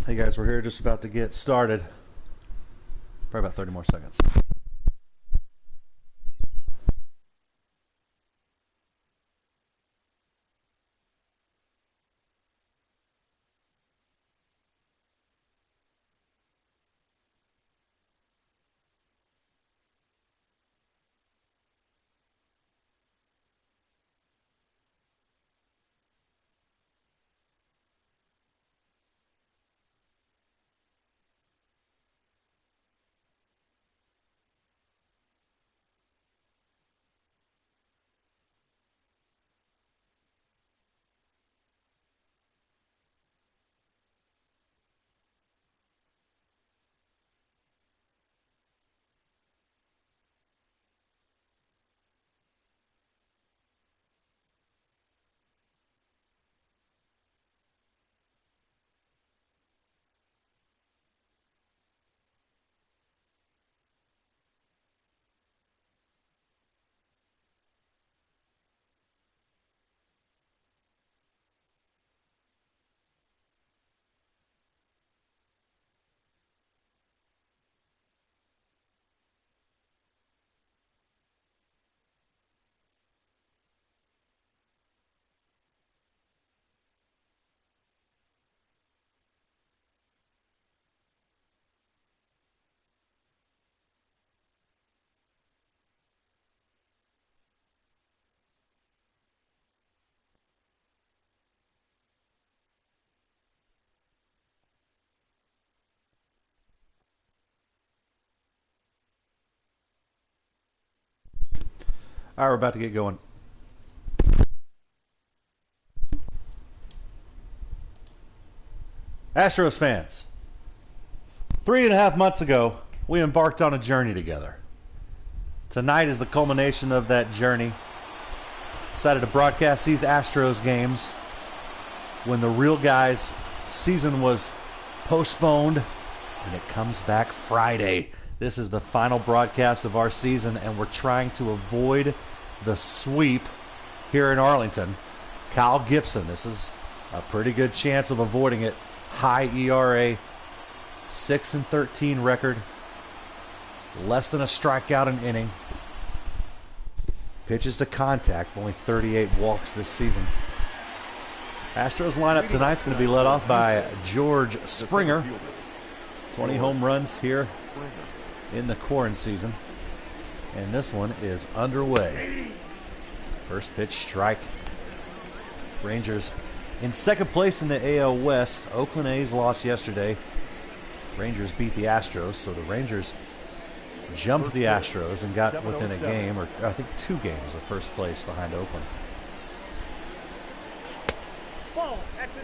Hey guys, we're here just about to get started. Probably about 30 more seconds. All right, we're about to get going. Astros fans, 3.5 months ago, we embarked on a journey together. Tonight is the culmination of that journey. Decided to broadcast these Astros games when the real guys' season was postponed, and it comes back Friday. This is the final broadcast of our season, and we're trying to avoid the sweep here in Arlington. Kyle Gibson, this is a pretty good chance of avoiding it. High ERA, 6-13 record, less than a strikeout an inning. Pitches to contact, only 38 walks this season. Astros lineup tonight's going to be led off by George Springer. 20 home runs here in the Quaranseason, and this one is underway. First pitch strike. Rangers in second place in the AL West. Oakland A's lost yesterday. Rangers beat the Astros, so the Rangers jumped the Astros and got within a game, or I think 2 games of first place behind Oakland.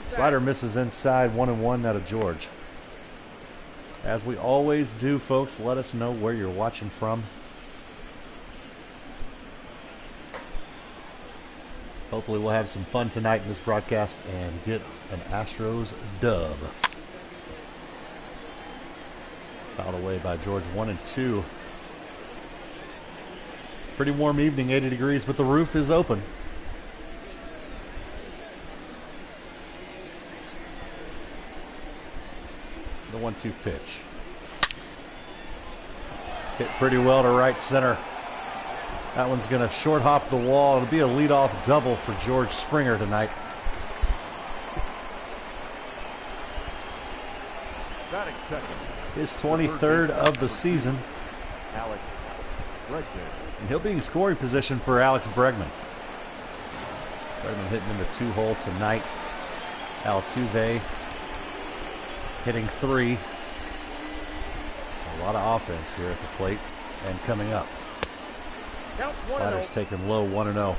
Slider misses inside, 1-1 now to George. As we always do, folks, let us know where you're watching from. Hopefully we'll have some fun tonight in this broadcast and get an Astros dub. Fouled away by George, 1-2. Pretty warm evening, 80 degrees, but the roof is open. The 1-2 pitch. Hit pretty well to right center. That one's going to short hop the wall. It'll be a leadoff double for George Springer tonight. His 23rd of the season. And he'll be in scoring position for Alex Bregman. Bregman hitting in the 2-hole tonight. Altuve hitting 3. So a lot of offense here at the plate and coming up. Slider's taken low, 1-0.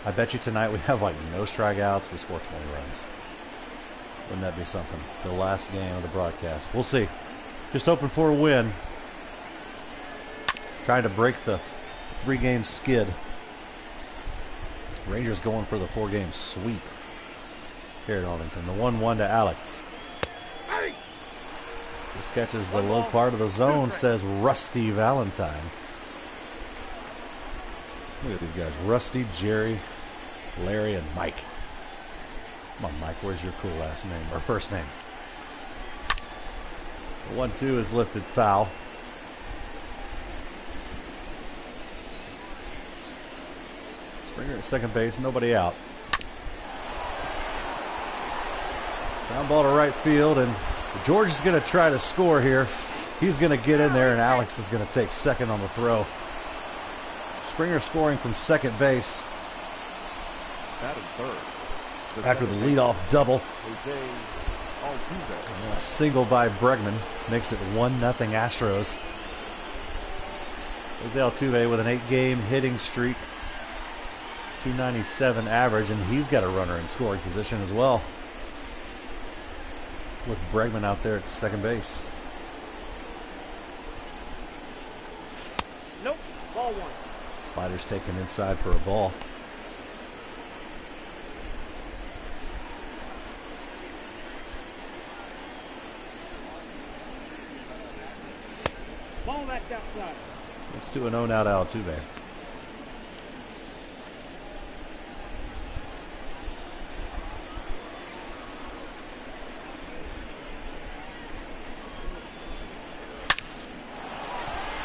I bet you tonight we have like no strikeouts. We score 20 runs. Wouldn't that be something? The last game of the broadcast. We'll see. Just hoping for a win. Trying to break the 3-game skid. Rangers going for the 4-game sweep here at Arlington. The 1-1 to Alex. This catches the low part of the zone, says Rusty Valentine. Look at these guys. Rusty, Jerry, Larry, and Mike. Come on, Mike. Where's your cool last name? Or first name? 1-2 is lifted foul. Springer at second base, nobody out. Ground ball to right field, and George is going to try to score here. He's going to get in there, and Alex is going to take second on the throw. Springer scoring from second base after the leadoff double. And a single by Bregman makes it 1-0 Astros. Jose Altuve with an 8-game hitting streak, 297 average, and he's got a runner in scoring position as well, with Bregman out there at second base. Nope, ball one. Slider's taken inside for a ball. Ball that's outside. Let's do an 0 now to Altuve.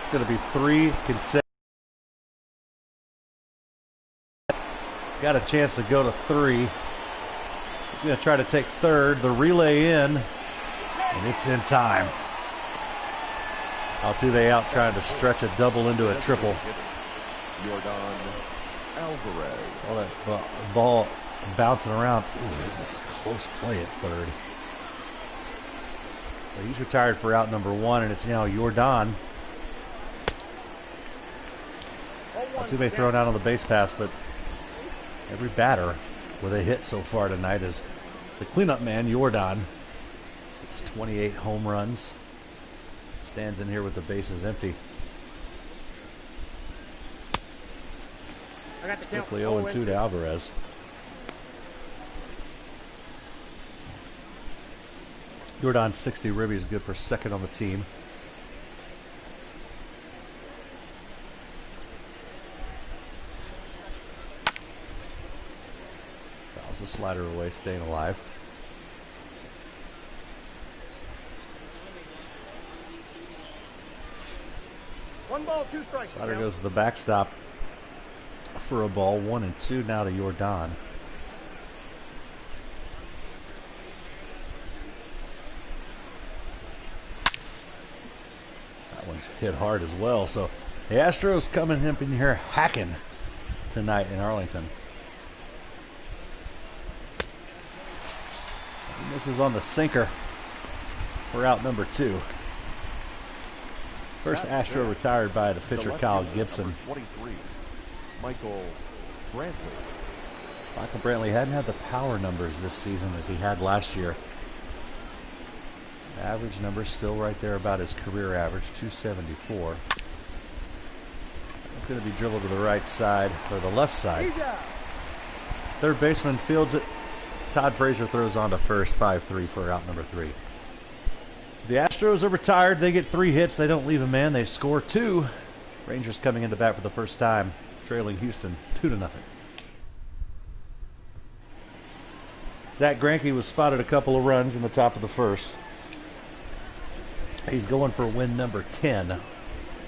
It's going to be 3 consecutive. He's got a chance to go to 3. He's going to try to take third. The relay in, and it's in time. Altuve out trying to stretch a double into a triple. Saw that ball bouncing around. Ooh, it was a close play at third. So he's retired for out number 1, and it's now Jordan. Altuve thrown out on the base pass, but every batter with a hit so far tonight is the cleanup man, Jordan. It's 28 home runs. Stands in here with the bases empty. It's quickly 0-2 to Alvarez. Jordan's 60 ribby is good for second on the team. Fouls the slider away, staying alive. One ball, 2 strikes. Slider goes to the backstop for a ball. 1-2 now to Jordan. That one's hit hard as well. So the Astros coming up in here hacking tonight in Arlington. He misses on the sinker for out number 2. First Astro retired by the pitcher Kyle Gibson. 23, Michael Brantley. Michael Brantley hadn't had the power numbers this season as he had last year. The average number still right there about his career average, 274. It's going to be dribbled to the right side, or the left side. Third baseman fields it. Todd Frazier throws on to first, 5-3 for out number 3. So the Astros are retired. They get 3 hits. They don't leave a man. They score 2. Rangers coming into bat for the first time, trailing Houston 2-0. Zach Greinke was spotted a couple of runs in the top of the first. He's going for win number 10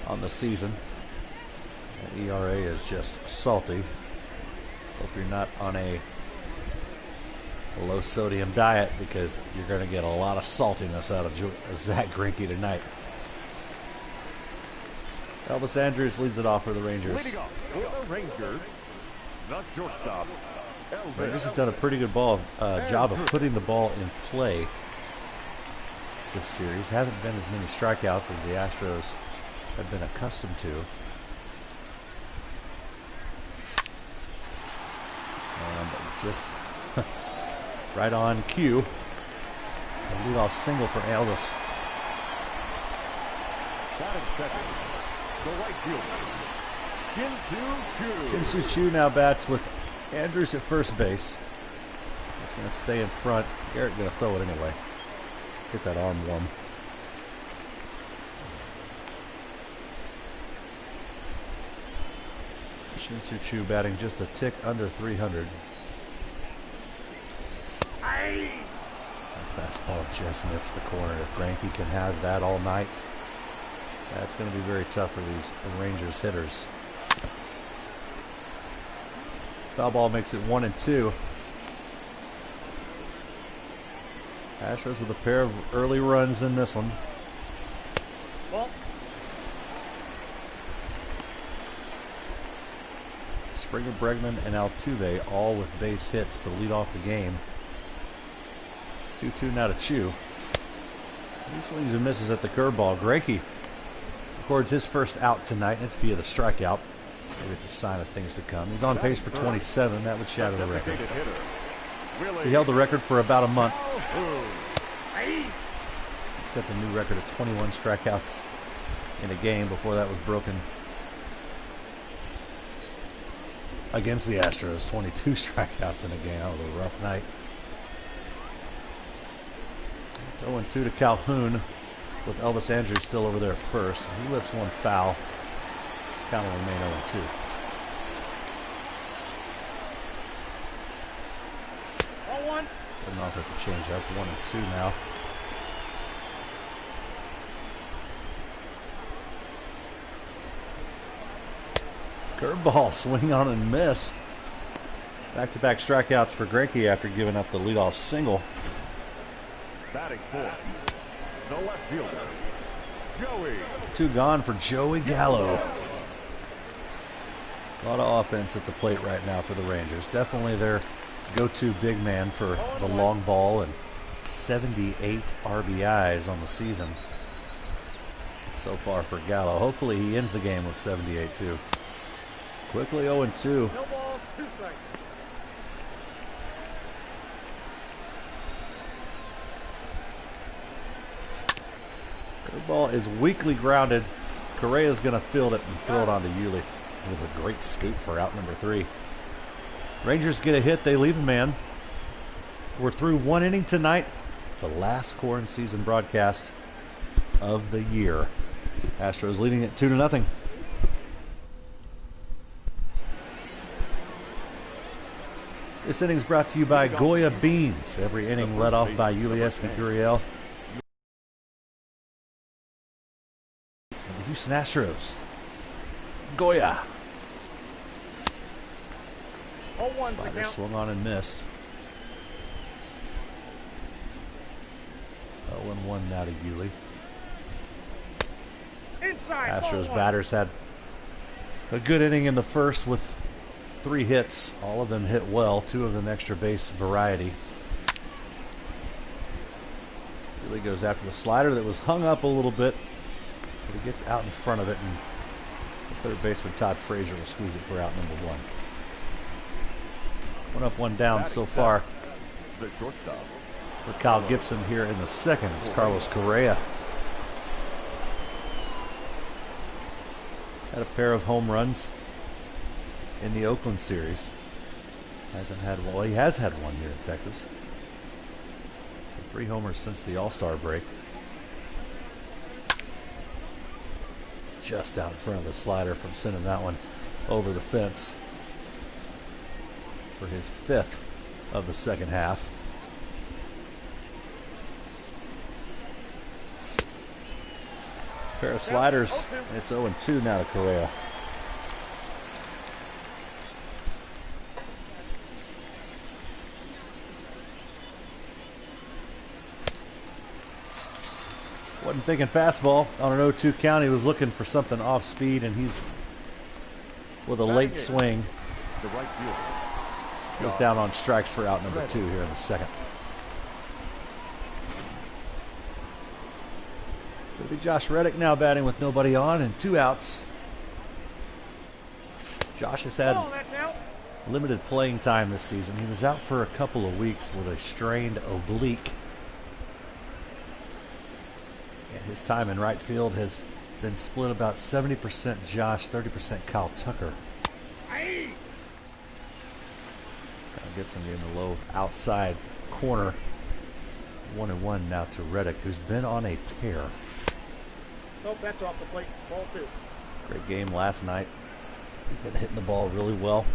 on the season. That ERA is just salty. Hope you're not on a low sodium diet, because you're going to get a lot of saltiness out of Zach Greinke tonight. Elvis Andrus leads it off for the Rangers. Rangers have done a pretty good job of putting the ball in play this series. Haven't been as many strikeouts as the Astros have been accustomed to. And just right on cue, a leadoff single for Elvis. Jin-Soo Choo now bats with Andrus at first base. It's going to stay in front. Garrett going to throw it anyway. Get that arm warm. Jin-Soo Choo batting just a tick under 300. Fastball just nips the corner. If Greinke can have that all night, that's going to be very tough for these Rangers hitters. Foul ball makes it 1-2. Astros with a pair of early runs in this one. Ball. Springer, Bregman, and Altuve all with base hits to lead off the game. 2-2 now to Tues. He swings and misses at the curveball. Greinke records his first out tonight, and it's via the strikeout. Maybe it's a sign of things to come. He's on pace for 27. That would shatter the record. He held the record for about a month. He set the new record of 21 strikeouts in a game. Before that was broken against the Astros. 22 strikeouts in a game. That was a rough night. It's 0-2 to Calhoun with Elvis Andrews still over there first. He lifts one foul. Count will remain 0-2. Getting off at the changeup. 1-2 now. Curveball, swing on and miss. Back-to-back strikeouts for Greinke after giving up the leadoff single. Batting fourth, the left fielder, Joey. 2 gone for Joey Gallo. A lot of offense at the plate right now for the Rangers. Definitely their go-to big man for the long ball, and 78 RBIs on the season so far for Gallo. Hopefully he ends the game with 78 too. Quickly 0-2. No ball, 2 strikes. Curveball is weakly grounded. Correa's going to field it and throw it onto Yuli with a great scoop for out number 3. Rangers get a hit, they leave a man. We're through 1 inning tonight. The last Quaranseason broadcast of the year. Astros leading it 2-0. This inning's brought to you by Goya Beans. Every inning led off by Yulieski Gurriel. The Houston Astros. Goya. Slider swung on and missed. 0-1 now to Yuli. Astros batters had a good inning in the first with 3 hits. All of them hit well, 2 of them extra base variety. Yuli goes after the slider that was hung up a little bit, but he gets out in front of it, and the third baseman Todd Frazier will squeeze it for out number 1. 1 up, 1 down so far for Kyle Gibson here in the second. It's Carlos Correa. Had a pair of home runs in the Oakland series. Hasn't had one. Well, he has had one here in Texas. So 3 homers since the All-Star break. Just out in front of the slider from sending that one over the fence for his 5th of the second half. Pair of sliders. It's 0-2 now to Correa. Wasn't thinking fastball on an 0-2 count. He was looking for something off speed, and he's with a late swing. The right fielder Goes down on strikes for out number 2 here in the second. It'll be Josh Reddick now batting with nobody on and 2 outs. Josh has had limited playing time this season. He was out for a couple of weeks with a strained oblique. And his time in right field has been split about 70% Josh, 30% Kyle Tucker. Gets him in the low outside corner. 1-1 now to Reddick, who's been on a tear. Nope, that's off the plate. Ball 2. Great game last night. He's been hitting the ball really well.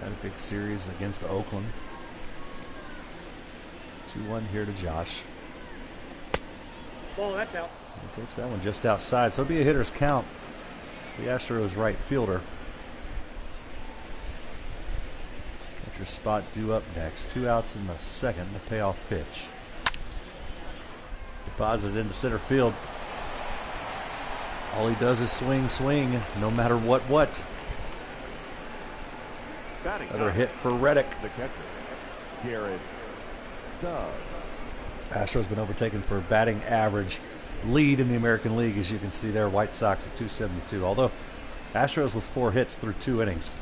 Had a big series against Oakland. 2-1 here to Josh. Ball, that's out. He takes that one just outside, so it'll be a hitter's count. The Astros right fielder. Catcher spot due up next. 2 outs in the second. The payoff pitch. Deposited into center field. All he does is swing, swing, no matter what. Another hit for Reddick. The catcher, Garrett Tues. Astros been overtaken for batting average lead in the American League, as you can see there. White Sox at 272. Although Astros with 4 hits through 2 innings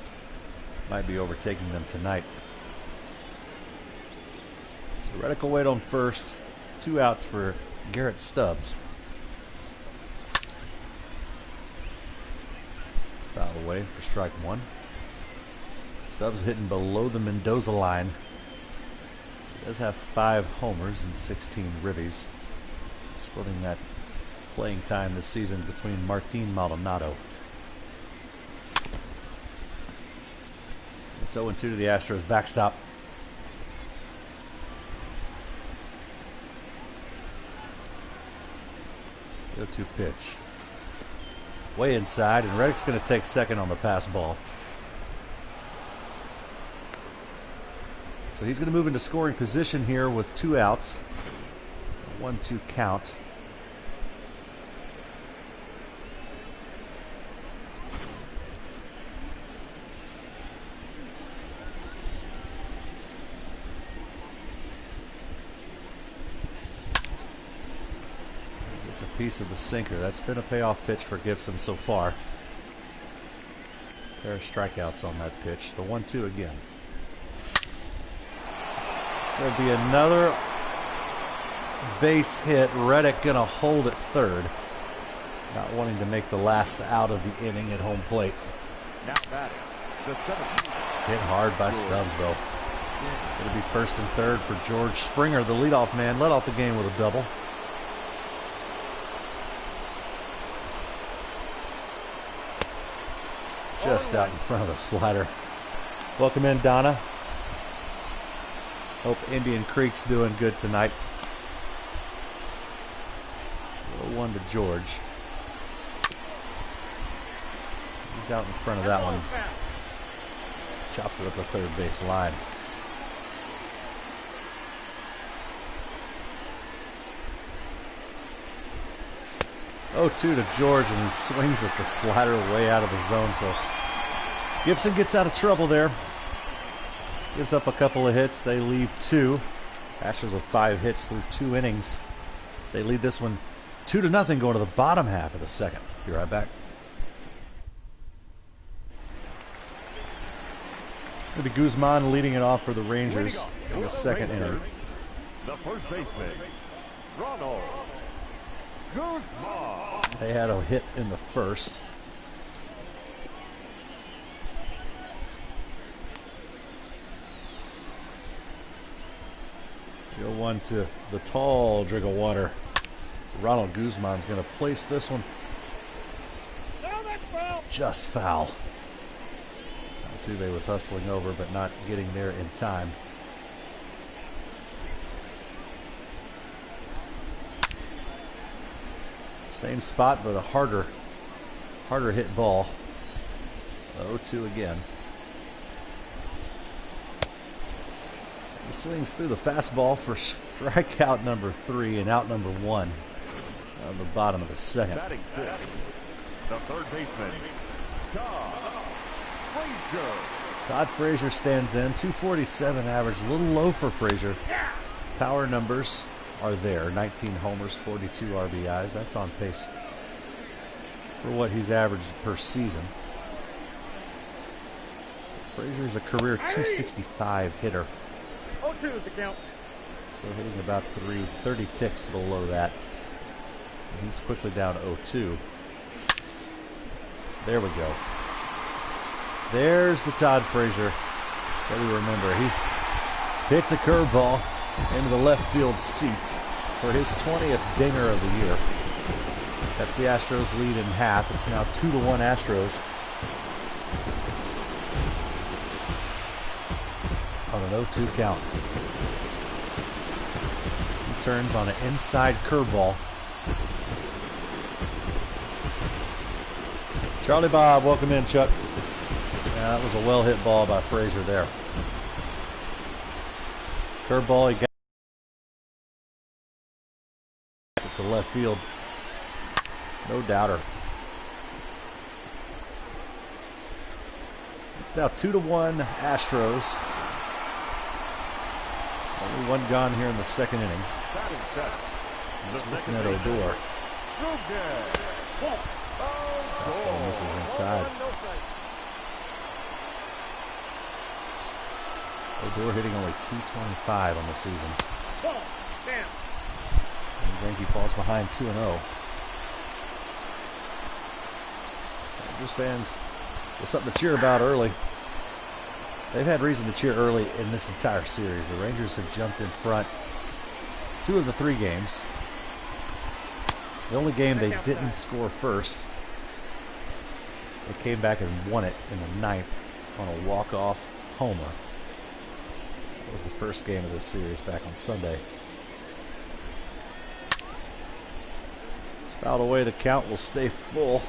might be overtaking them tonight. So Reddick will wait on first. 2 outs for Garrett Stubbs. It's foul away for strike 1. Stubbs hitting below the Mendoza line. He does have 5 homers and 16 ribbies, splitting that playing time this season between Martin Maldonado. It's 0-2 to the Astros backstop. The 0-2 pitch. Way inside, and Reddick's going to take second on the pass ball. So he's going to move into scoring position here with 2 outs. 1-2 count. Gets a piece of the sinker. That's been a payoff pitch for Gibson so far. Pair of strikeouts on that pitch. The 1-2 again. There'll be another base hit. Reddick gonna hold at third, not wanting to make the last out of the inning at home plate. Now batting, the 17th. Hit hard by Stubbs though. It'll be first and third for George Springer, the leadoff man. Led off the game with a double. Just out in front of the slider. Welcome in, Donna. Hope Indian Creek's doing good tonight. 0-1 to George. He's out in front of that one. Chops it up the third base line. Oh, 2 to George, and he swings at the slider way out of the zone. So Gibson gets out of trouble there. Gives up a couple of hits. They leave 2. Astros with 5 hits through 2 innings. They lead this one 2-0 going to the bottom half of the second. Be right back. It'll be Guzman leading it off for the Rangers in the second inning. The first baseman, Ronald Guzman. They had a hit in the first. Go 1 to the tall drink of water. Ronald Guzman's going to place this one just foul. Altuve was hustling over, but not getting there in time. Same spot, but a harder hit ball. 0-2 again. He swings through the fastball for strikeout number 3 and out number 1 on the bottom of the second. Batting fifth, the third baseman, Todd Frazier stands in. 247 average, a little low for Frazier. Power numbers are there. 19 homers, 42 RBIs. That's on pace for what he's averaged per season. Frazier's a career 265 hitter. 0-2 is the count. So hitting about 30 ticks below that. And he's quickly down to 0-2. There we go. There's the Todd Frazier that we remember. He hits a curveball into the left field seats for his 20th dinger of the year. That's the Astros lead in half. It's now 2-1 Astros. On an 0-2 count. turns on an inside curveball. Charlie Bob, welcome in, Chuck. Yeah, that was a well-hit ball by Frazier there. Curveball, he got it to left field. No doubter. It's now 2-1 Astros. Only one gone here in the second inning. He's looking at Odor. Fastball misses inside. Odor hitting only .225 on the season. And Greinke falls behind 2-0. Rangers fans with something to cheer about early. They've had reason to cheer early in this entire series. The Rangers have jumped in front 2 of the 3 games. The only game they didn't score first, they came back and won it in the 9th on a walk-off homer. That was the first game of this series back on Sunday. It's fouled away. The count will stay full.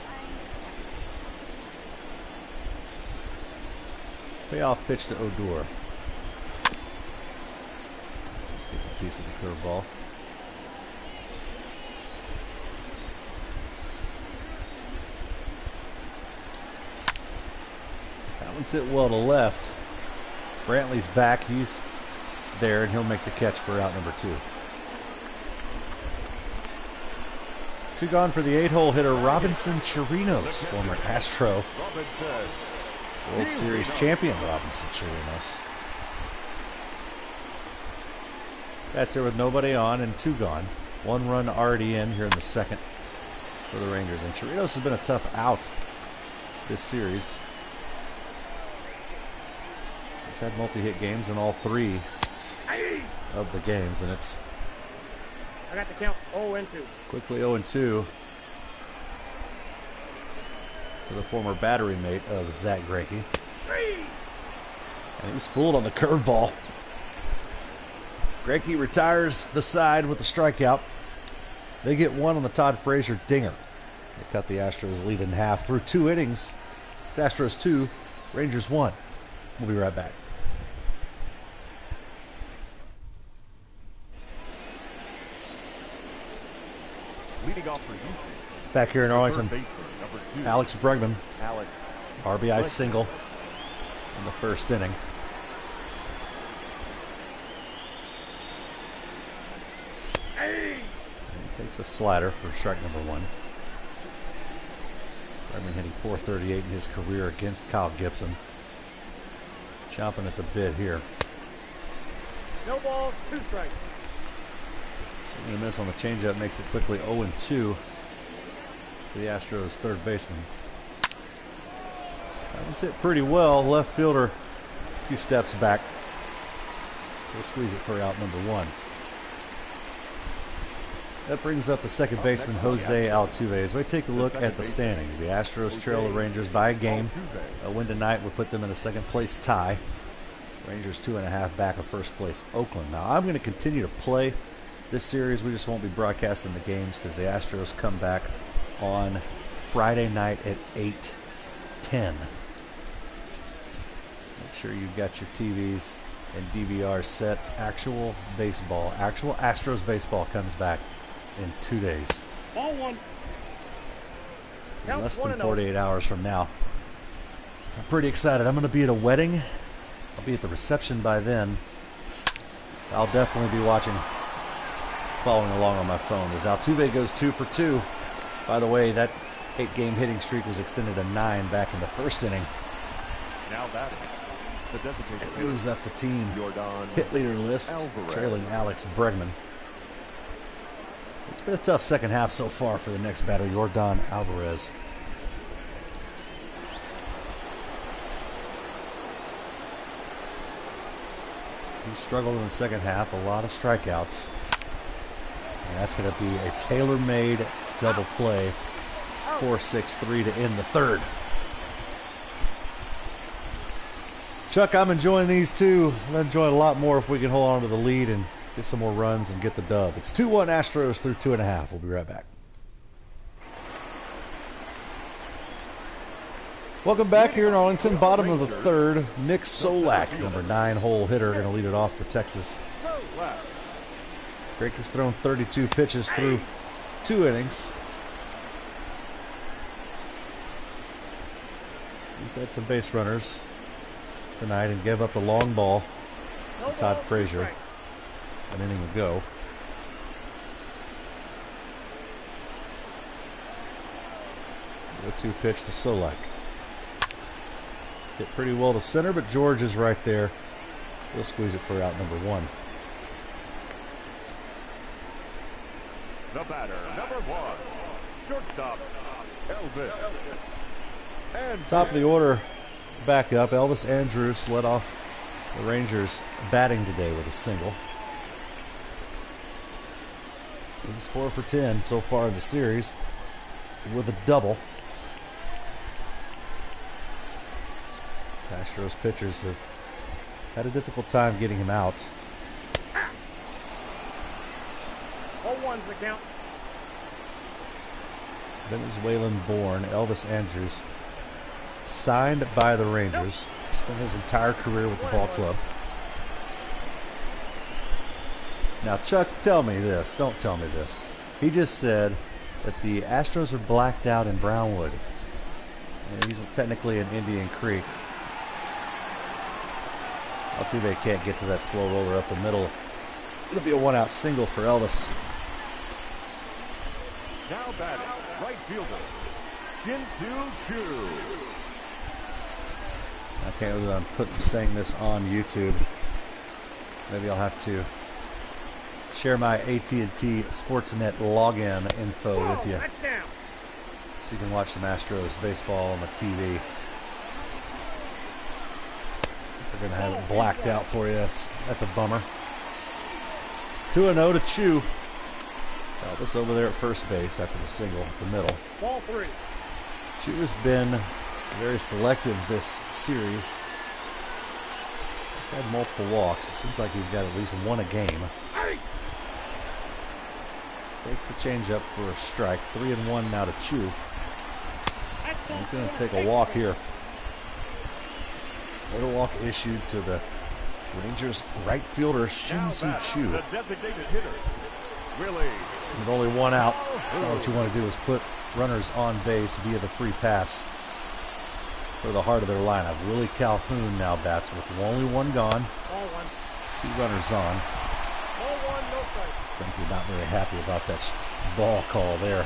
Payoff pitch to Odor. Just gets a piece of the curveball. That one's hit well to left. Brantley's back. He's there, and he'll make the catch for out number 2. 2 gone for the 8-hole hitter, Robinson Chirinos, former Astro. World Series champion Robinson Chirinos. That's here with nobody on and 2 gone. 1 run already in here in the second for the Rangers. And Chirinos has been a tough out this series. He's had multi-hit games in all 3 of the games, and it's I got the count 0-2. Quickly 0-2 to the former battery mate of Zach Greinke. And he's fooled on the curveball. Greinke retires the side with the strikeout. They get 1 on the Todd Frazier dinger. They cut the Astros lead in half through 2 innings. It's Astros 2, Rangers 1. We'll be right back. Leading off for Houston. Back here in Arlington, Number 2. Alex Bregman, Alex. RBI single in the first inning. And he takes a slider for strike number 1. Bregman hitting .438 in his career against Kyle Gibson. Chomping at the bit here. No balls, 2 strikes. Swing and a miss on the changeup makes it quickly 0-2 for the Astros' third baseman. That one's hit pretty well. Left fielder a few steps back. He'll squeeze it for out number 1. That brings up the second baseman, Jose Altuve. As we take a look at the standings, the Astros trail the Rangers by a game. A win tonight would put them in a second place tie. Rangers 2.5 back of first place, Oakland. Now, I'm going to continue to play this series. We just won't be broadcasting the games because the Astros come back on Friday night at 8:10. Make sure you've got your TVs and DVRs set. Actual baseball, actual Astros baseball comes back in 2 days. Ball 1. Less than 48 hours from now. I'm pretty excited. I'm going to be at a wedding. I'll be at the reception by then. I'll definitely be watching, following along on my phone as Altuve goes 2 for 2. By the way, that 8-game hitting streak was extended to 9 back in the first inning. Now batting. The designated It moves up the team Jordan hit leader list, Alvarez. trailing Alex Bregman. It's been a tough second half so far for the next batter, Jordan Alvarez. He struggled in the second half, a lot of strikeouts. And that's going to be a tailor-made double play, 4-6-3 to end the third. Chuck, I'm enjoying these too. I'd enjoy it a lot more if we can hold on to the lead and get some more runs and get the dub. It's 2-1 Astros through 2.5. We'll be right back. Welcome back here in Arlington. Bottom of the third. Nick Solak, number 9 hole hitter, going to lead it off for Texas. Drake has thrown 32 pitches through 2 innings. He's had some base runners tonight and gave up the long ball to Todd Frazier an inning ago. The 2 pitch to Solak. Hit pretty well to center, but George is right there. He'll squeeze it for out number 1. The batter, number 1, shortstop, Elvis. And Top of the order, back up. Elvis Andrus led off the Rangers batting today with a single. He's 4 for 10 so far in the series with a double. Astros pitchers have had a difficult time getting him out. 0-1's the count. Venezuelan-born Elvis Andrus, signed by the Rangers, spent his entire career with the ball club. Now, Chuck, tell me this. Don't tell me this. He just said that the Astros are blacked out in Brownwood. And he's technically in Indian Creek. How too they can't get to that slow roller up the middle. It'll be a 1-out single for Elvis. now batting, right fielder, Tues. I can't believe I'm saying this on YouTube. Maybe I'll have to share my AT&T Sportsnet login info with you, so you can watch some Astros baseball on the TV. If they're going to have it blacked out for you, that's a bummer. 2-0 to Chew. Elvis over there at first base after the single at the middle. Ball 3. Chew has been very selective this series. He's had multiple walks. It seems like he's got at least one a game. Takes the changeup for a strike. 3-1 now to Chew. And he's going to take a walk here. Little walk issued to the Rangers right fielder Shin-Soo Choo. The designated hitter, Willie. With only one out, so what you want to do is put runners on base via the free pass for the heart of their lineup. Willie Calhoun now bats with only one gone. Ball 1. 2 runners on. Ball 1, no strike. Frankly, not very happy about that ball call there.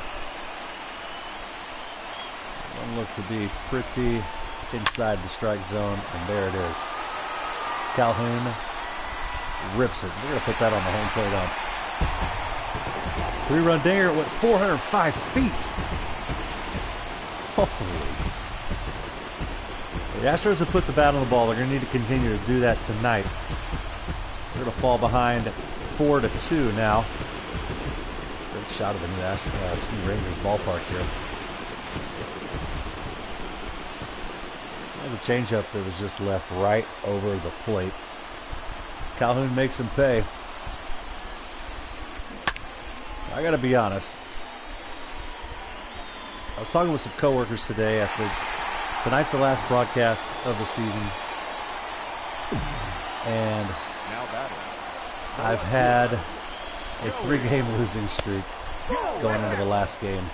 One looked to be pretty inside the strike zone, and there it is. Calhoun rips it. We're going to put that on the home plate ump. 3-run dinger. It went 405 feet. Holy. The Astros have put the bat on the ball. They're going to need to continue to do that tonight. They're going to fall behind 4-2 now. Great shot of the new Rangers ballpark here. There's a changeup that was just left right over the plate. Calhoun makes him pay. I got to be honest. I was talking with some coworkers today. I said, tonight's the last broadcast of the season. And I've had a 3-game losing streak going into the last game.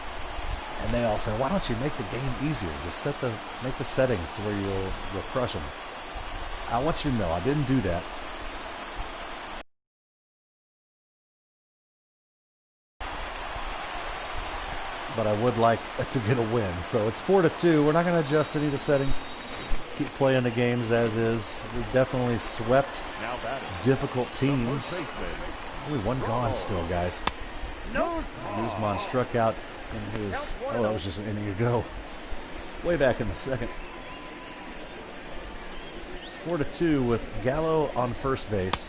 And they all said, why don't you make the game easier? Just make the settings to where you'll crush them. I want you to know, I didn't do that. But I would like to get a win. So it's 4-2. We're not going to adjust any of the settings. Keep playing the games as is. We've definitely swept difficult teams. Only one gone still, guys. Guzman struck out in his... Oh, that was just an inning ago. Way back in the second. It's 4-2 with Gallo on first base.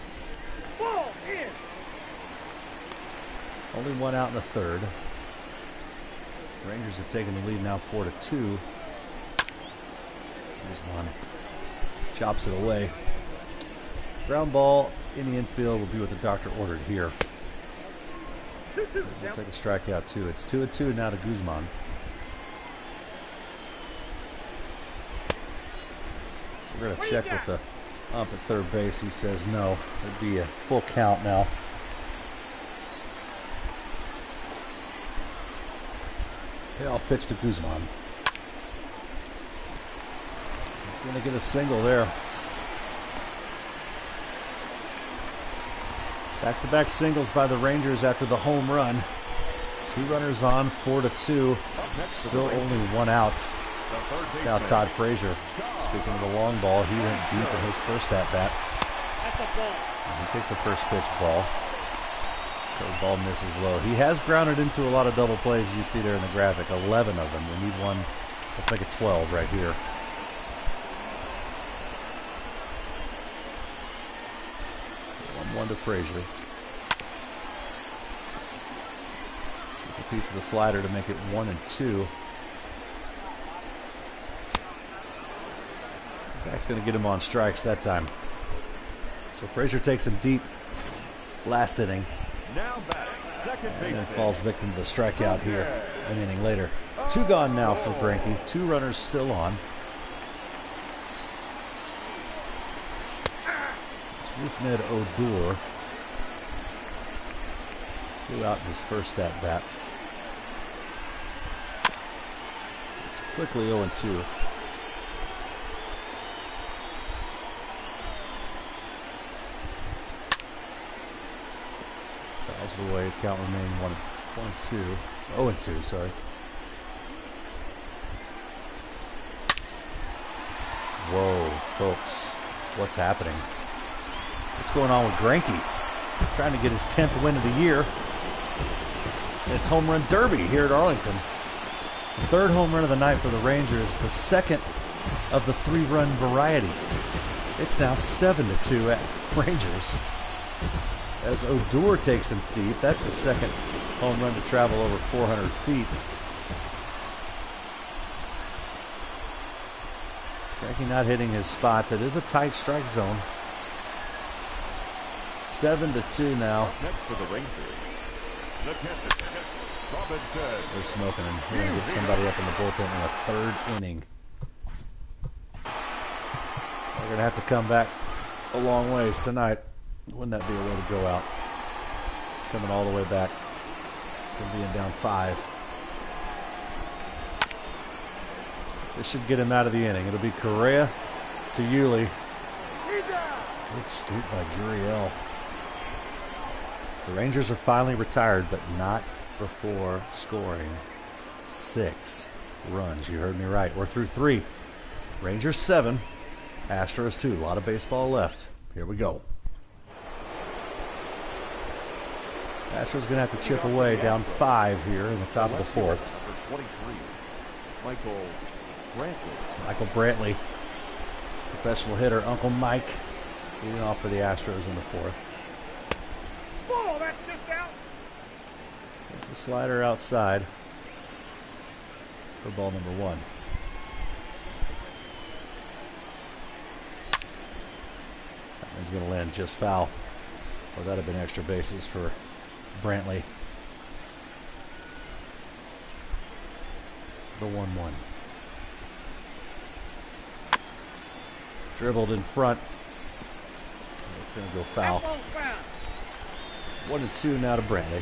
Only one out in the third. Rangers have taken the lead now 4-2. Guzman chops it away. Ground ball in the infield will be what the doctor ordered here. 2-2. We'll take a strikeout too. It's 2-2 now to Guzman. We're going to check with the ump at third base. He says no. It'd be a full count now. Payoff pitch to Guzman. He's going to get a single there. Back-to-back singles by the Rangers after the home run. 2 runners on, 4-2. Still only 1 out. It's now Todd Frazier. Speaking of the long ball, he went deep in his first at-bat. That's a ball. And he takes a first pitch ball. Third ball misses low. He has grounded into a lot of double plays, as you see there in the graphic. 11 of them. We need one. Let's make it 12 right here. One to Frazier. Gets a piece of the slider to make it 1-2. Zach's going to get him on strikes that time. So Frazier takes him deep last inning. Now batting, second And then base. falls victim to the strikeout here an inning later. 2 gone now for Greinke. 2 runners still on. Rougned Odor threw out in his first at-bat. It's quickly 0-2. Fouls it away. Count remaining 1-2. 0-2, sorry. Whoa, folks. What's happening? What's going on with Greinke? Trying to get his 10th win of the year. It's home run derby here at Arlington. The 3rd home run of the night for the Rangers. The 2nd of the 3-run variety. It's now 7-2 at Rangers. As Odor takes him deep. That's the 2nd home run to travel over 400 feet. Greinke not hitting his spots. It is a tight strike zone. 7-2 now. Next for the Rangers. The captain, Robinson. They're smoking him. We're going to get somebody up in the bullpen in the 3rd inning. We're going to have to come back a long ways tonight. Wouldn't that be a way to go out? Coming all the way back from being down 5. This should get him out of the inning. It'll be Correa to Yuli. Good scoop by Gurriel. The Rangers are finally retired, but not before scoring 6 runs. You heard me right. We're through 3. Rangers 7, Astros 2. A lot of baseball left. Here we go. Astros going to have to chip away, down 5 here in the top of the 4th. Number 23, Michael Brantley. It's Michael Brantley, professional hitter. Uncle Mike leading off for the Astros in the 4th. Ball, that's just out. It's a slider outside for ball number 1. That one's going to land just foul. Or that'd have been extra bases for Brantley. The 1-1. Dribbled in front. It's going to go foul. 1-2 now to Brantley.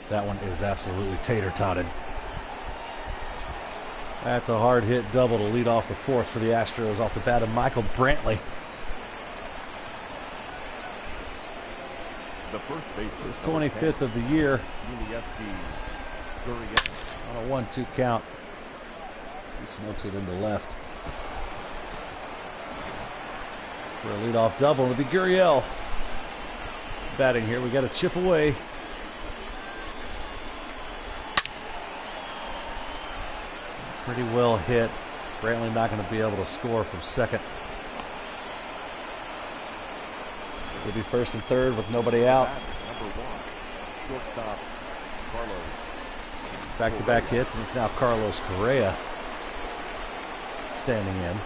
That one is absolutely tater-totted. That's a hard hit double to lead off the 4th for the Astros off the bat of Michael Brantley. The first baseman. His 25th of the year. On a 1-2 count. He smokes it into left. For a leadoff double, it'll be Gurriel batting here. We got to chip away. Pretty well hit. Brantley not going to be able to score from second. It'll be 1st and 3rd with nobody out. Number 1, shortstop Carlos. Back-to-back hits, and it's now Carlos Correa standing in.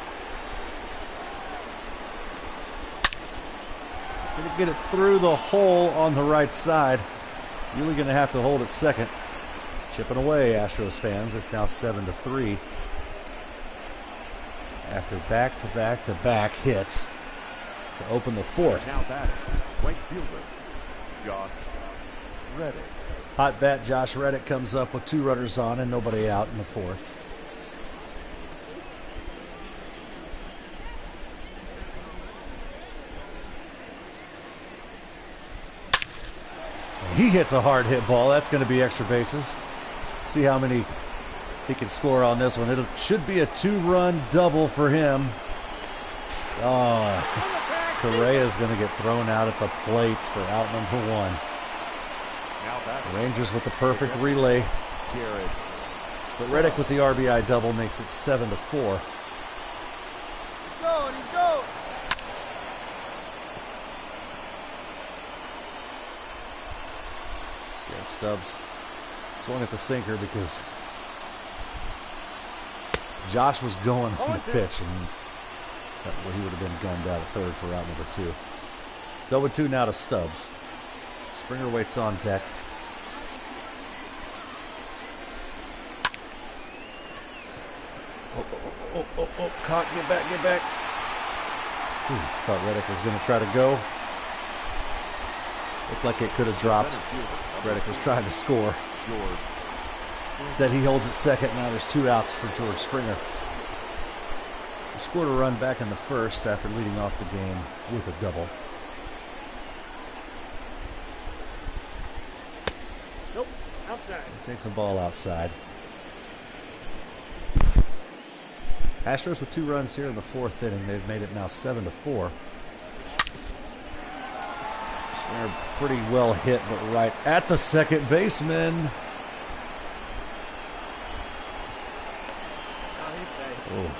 He's going to get it through the hole on the right side. Really going to have to hold it second. Chipping away, Astros fans. It's now 7-3. After back-to-back-to-back hits to open the fourth. Now batting, right fielder, Josh Reddick. Hot bat Josh Reddick comes up with 2 runners on and nobody out in the fourth. He hits a hard hit ball. That's going to be extra bases. See how many he can score on this one. It should be a 2-run double for him. Oh, Correa is going to get thrown out at the plate for out number 1. Rangers with the perfect relay. But Reddick with the RBI double makes it 7-4. Stubbs swung at the sinker because Josh was going on the pitch, and he would have been gunned out at third for out number 2. It's 0-2 now to Stubbs. Springer waits on deck. Oh, caught, get back. Thought Reddick was going to try to go. Looked like it could have dropped. Reddick was trying to score. Instead, he holds it second. Now there's 2 outs for George Springer. He scored a run back in the first after leading off the game with a double. Nope, outside. He takes a ball outside. Astros with 2 runs here in the 4th inning. They've made it now 7-4. Springer pretty well hit, but right at the second baseman. Oh,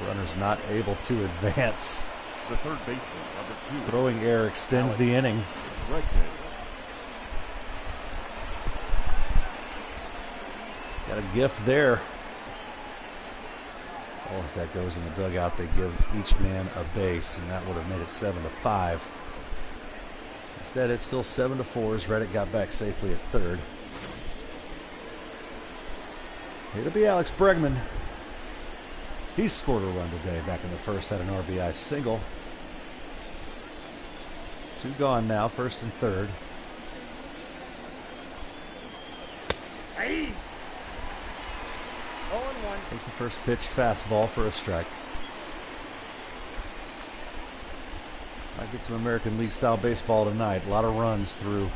runner's not able to advance. The third baseman, number 2. Throwing error extends the inning. Got a gift there. Oh, if that goes in the dugout, they give each man a base, and that would have made it 7-5. Instead, it's still 7-4 as Reddick got back safely at third. It'll be Alex Bregman. He scored a run today back in the first, had an RBI single. 2 gone now, first and third. Hey. 0-1. Takes the first pitch, fastball for a strike. Might get some American League style baseball tonight. A lot of runs through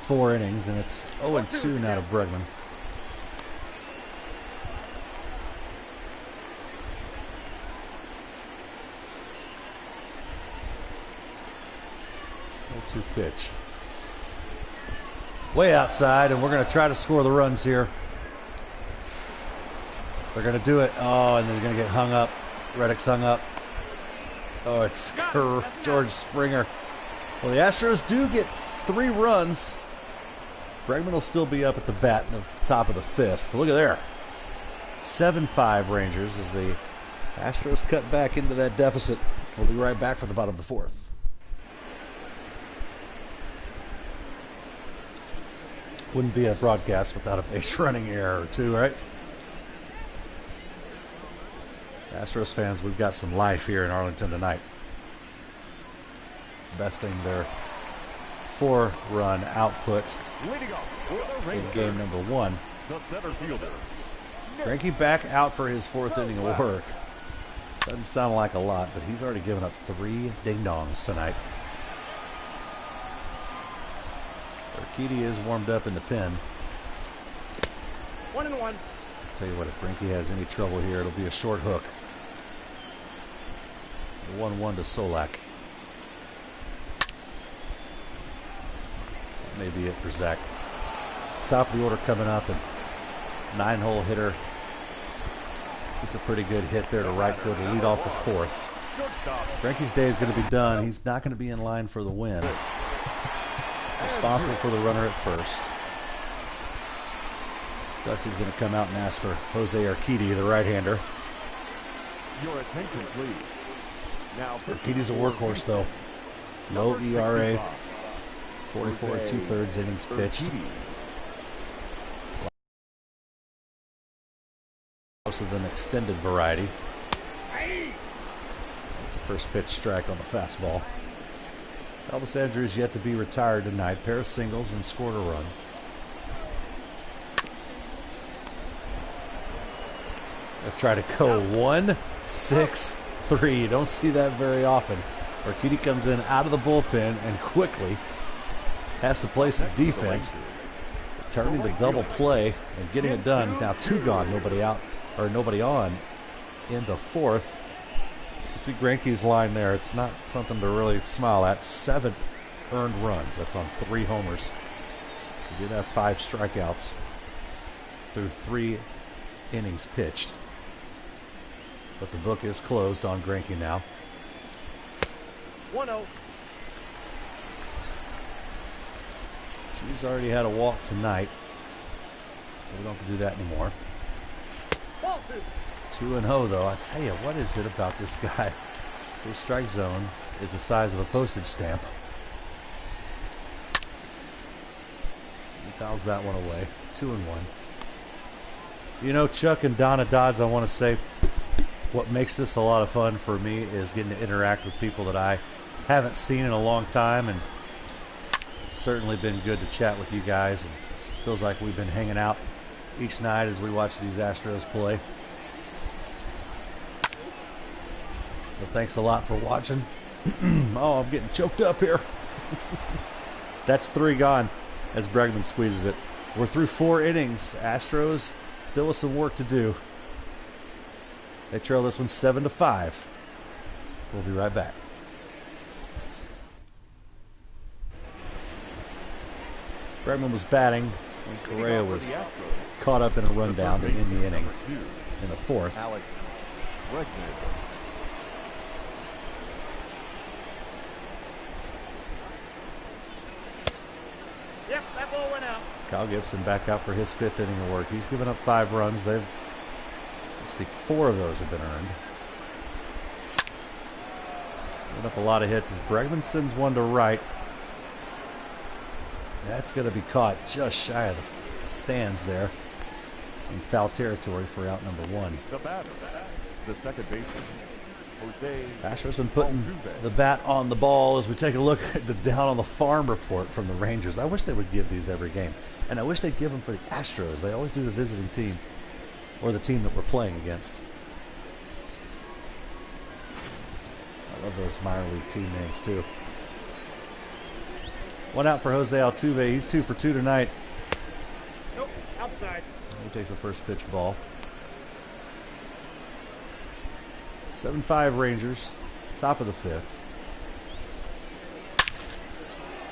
4 innings, and it's 0-2 now to Bregman. Pitch. Way outside, and we're going to try to score the runs here. They're going to do it. Oh, and they're going to get hung up. Reddick's hung up. Oh, it's George Springer. Well, the Astros do get 3 runs. Bregman will still be up at the bat in the top of the 5th. Look at there. 7-5 Rangers as the Astros cut back into that deficit. We'll be right back for the bottom of the 4th. Wouldn't be a broadcast without a base running error or 2, right? Astros fans, we've got some life here in Arlington tonight. Besting their 4-run output in game number 1. Greinke back out for his 4th inning of work. Doesn't sound like a lot, but he's already given up 3 ding-dongs tonight. Urquidy is warmed up in the pen. 1-1. Tell you what, if Greinke has any trouble here, it'll be a short hook. 1-1 to Solak. That may be it for Zach. Top of the order coming up, and 9-hole hitter. It's a pretty good hit there to right field to lead off the 4th. Greinke's day is going to be done. He's not going to be in line for the win. Responsible for the runner at first. Dusty's going to come out and ask for Jose Urquidy, the right-hander. Your attention, please. Now, Urquidy's a workhorse, though. Low ERA, 44 2/3 innings pitched. Most of them extended variety. That's a first pitch strike on the fastball. Elvis Andrews yet to be retired tonight. Pair of singles and scored a run. I'll try to go 1-6-3. You don't see that very often. Urquidy comes in out of the bullpen and quickly has to play some defense, turning the double play and getting it done. Now 2 gone, nobody out or nobody on in the 4th. You see Greinke's line there. It's not something to really smile at. 7 earned runs. That's on 3 homers. He did have 5 strikeouts through 3 innings pitched. But the book is closed on Greinke now. 1-0. Tues already had a walk tonight, so we don't have to do that anymore. 2-0 though. I tell you, what is it about this guy? His strike zone is the size of a postage stamp. He fouls that one away. 2-1. You know, Chuck and Donna Dodds, I want to say, what makes this a lot of fun for me is getting to interact with people that I haven't seen in a long time, and it's certainly been good to chat with you guys, and feels like we've been hanging out each night as we watch these Astros play. So thanks a lot for watching. Oh, I'm getting choked up here. That's 3 gone as Bregman squeezes it. We're through 4 innings. Astros still with some work to do. They trail this one 7-5. We'll be right back. Bregman was batting, and Correa was caught up in a rundown to end the inning in the 4th. Yep, that ball went out. Kyle Gibson back out for his 5th inning of work. He's given up 5 runs. Let's see, 4 of those have been earned. Given up a lot of hits as Bregman sends one to right. That's going to be caught just shy of the stands there in foul territory for out number 1. The batter, the second baseman, Jose. Astros been putting the bat on the ball as we take a look at the down on the farm report from the Rangers. I wish they would give these every game, and I wish they'd give them for the Astros. They always do the visiting team or the team that we're playing against. I love those minor league team names too. 1 out for Jose Altuve. He's 2 for 2 tonight. Nope, outside. He takes a first pitch ball. 7-5 Rangers, top of the 5th.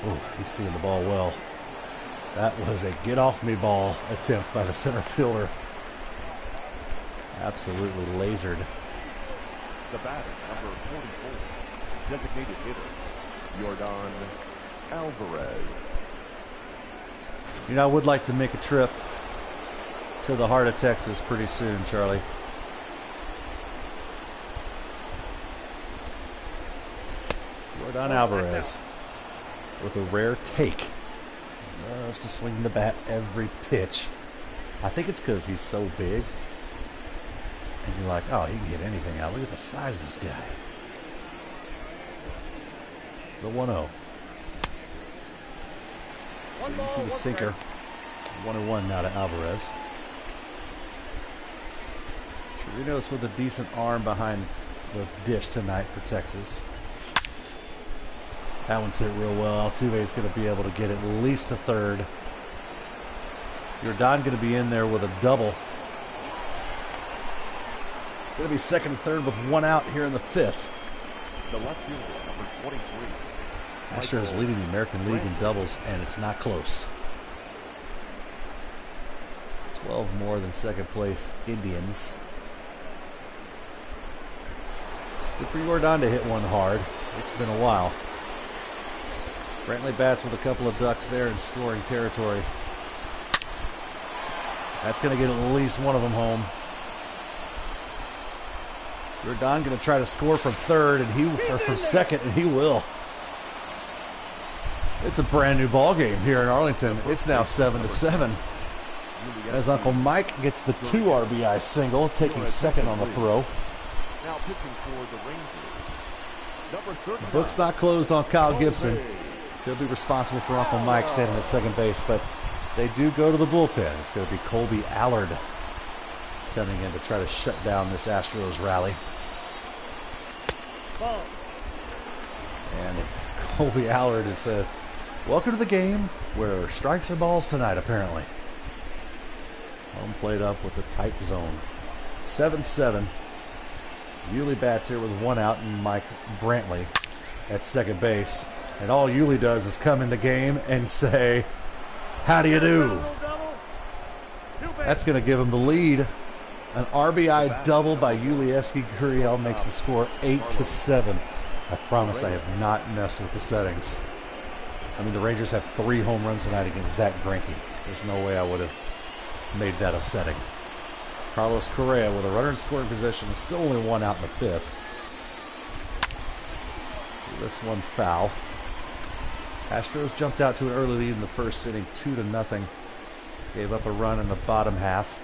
Oh, he's seeing the ball well. That was a get-off-me ball attempt by the center fielder. Absolutely lasered. The batter, number 44, designated hitter, Yordan Alvarez. You know, I would like to make a trip to the heart of Texas pretty soon, Charlie. Yordan Alvarez with a rare take. Loves to swing the bat every pitch. I think it's because he's so big. And you're like, oh, he can hit anything out. Look at the size of this guy. The 1-0. So you can see the sinker. 1-1 now to Alvarez. Chirinos with a decent arm behind the dish tonight for Texas. That one's hit real well. Altuve's going to be able to get at least a third. Yordan going to be in there with a double. It's going to be second and third with 1 out here in the 5th. The left fielder, number 23. Astros leading the American League in doubles, and it's not close. 12 more than second place Indians. Good for Yordan to hit one hard. It's been a while. Brantley bats with a couple of ducks there in scoring territory. That's going to get at least one of them home. Jordan going to try to score from third, or from second, and he will. It's a brand new ball game here in Arlington. It's now 7-7. As Uncle Mike gets the 2 RBI single, taking second on the throw. Now pitching for the Rangers. Number 39. The book's not closed on Kyle Gibson. He'll be responsible for Uncle Mike standing at second base, but they do go to the bullpen. It's going to be Colby Allard coming in to try to shut down this Astros rally. Ball. And Colby Allard is welcome to the game where strikes are balls tonight, apparently. Home plate up with the tight zone. 7-7. Yuli bats here with 1 out, and Mike Brantley at second base. And all Yuli does is come in the game and say, "How do you do?" That's going to give him the lead. An RBI double by Yuli Gurriel makes the score 8-7. I promise I have not messed with the settings. I mean, the Rangers have 3 home runs tonight against Zach Greinke. There's no way I would have made that a setting. Carlos Correa with a runner in scoring position, still only 1 out in the 5th. This one foul. Astros jumped out to an early lead in the first inning, 2-0. Gave up a run in the bottom half,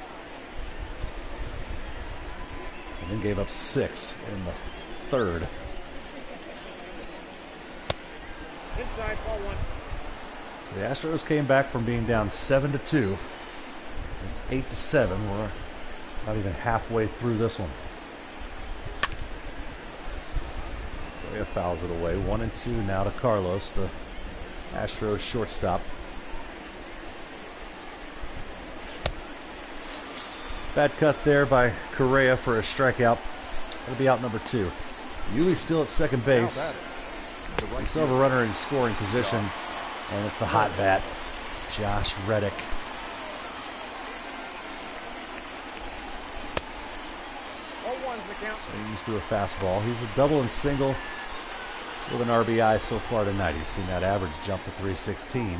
and then gave up 6 in the third. Inside, ball 1. So the Astros came back from being down 7-2. It's 8-7. We're not even halfway through this one. Correa fouls it away. 1-2 now to Carlos, the Astros shortstop. Bad cut there by Correa for a strikeout. That'll be out number 2. Yuli's still at second base. So you still have a runner in scoring position, and it's the hot bat, Josh Reddick. So he's to a fastball. He's a double and single with an RBI so far tonight. He's seen that average jump to 316.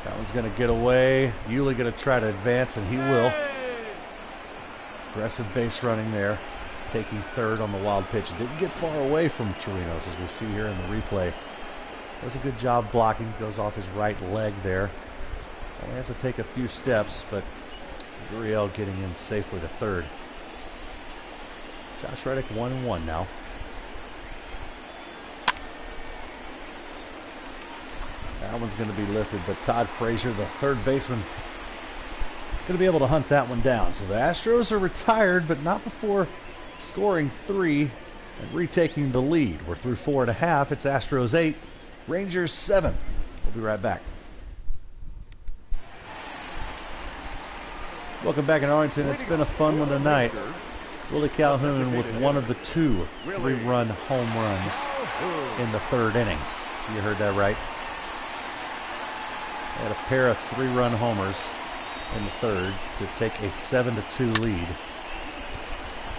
That one's going to get away. Yuli going to try to advance, and he will. Aggressive base running there, taking third on the wild pitch. Didn't get far away from Chirinos, as we see here in the replay. Does a good job blocking. Goes off his right leg there. Only has to take a few steps, but Gurriel getting in safely to third. Josh Reddick 1-1 now. That one's going to be lifted, but Todd Frazier, the third baseman, going to be able to hunt that one down. So the Astros are retired, but not before scoring 3 and retaking the lead. We're through 4.5. It's Astros 8, Rangers 7. We'll be right back. Welcome back in Arlington. It's been a fun one tonight. Willie Calhoun with one of the 2 3-run home runs in the third inning. You heard that right. They had a pair of 3-run homers in the third to take a 7-2 lead.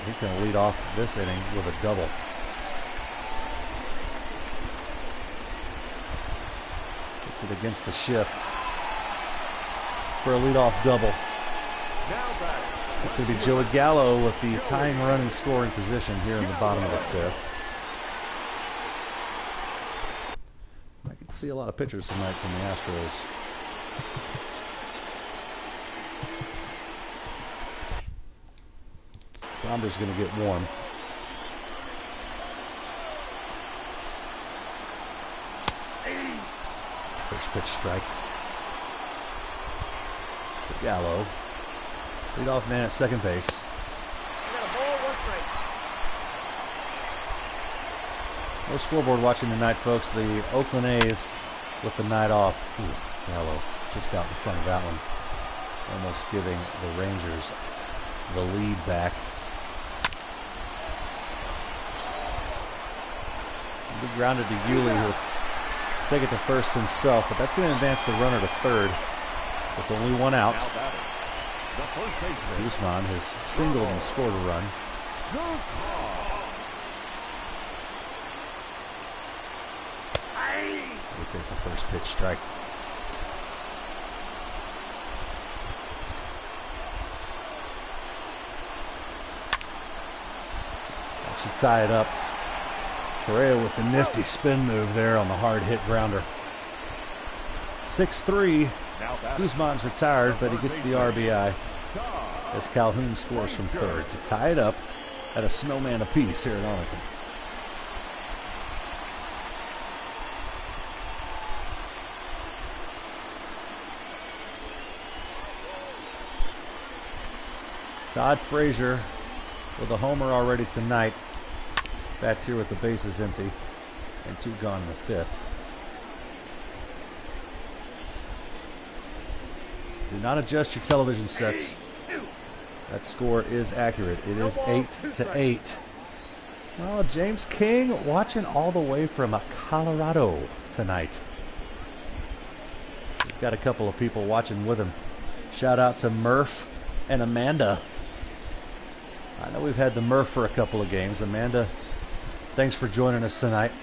He's going to lead off this inning with a double. Gets it against the shift for a leadoff double. It's going to be Joey Gallo with the tying run in scoring position here in the bottom of the 5th. I can see a lot of pitchers tonight from the Astros. Framber's going to get warm. First pitch strike to Gallo. Leadoff man at second base. No scoreboard watching tonight, folks. The Oakland A's with the night off. Ooh, Gallo just out in front of that one. Almost giving the Rangers the lead back. Be grounded to Yuli, who will take it to first himself, but that's going to advance the runner to third with only 1 out. Guzman has singled and scored a run. He takes a first pitch strike. should tie it up. Correa with the nifty spin move there on the hard hit grounder. 6-3. Guzman's retired, but he gets the RBI as Calhoun scores from third to tie it up at a snowman apiece here in Arlington. Todd Frazier with a homer already tonight. Bats here with the bases empty and 2 gone in the 5th. Do not adjust your television sets. That score is accurate. It is 8-8. Well, James King watching all the way from Colorado tonight. He's got a couple of people watching with him. Shout out to Murph and Amanda. I know we've had the Murph for a couple of games. Amanda, thanks for joining us tonight.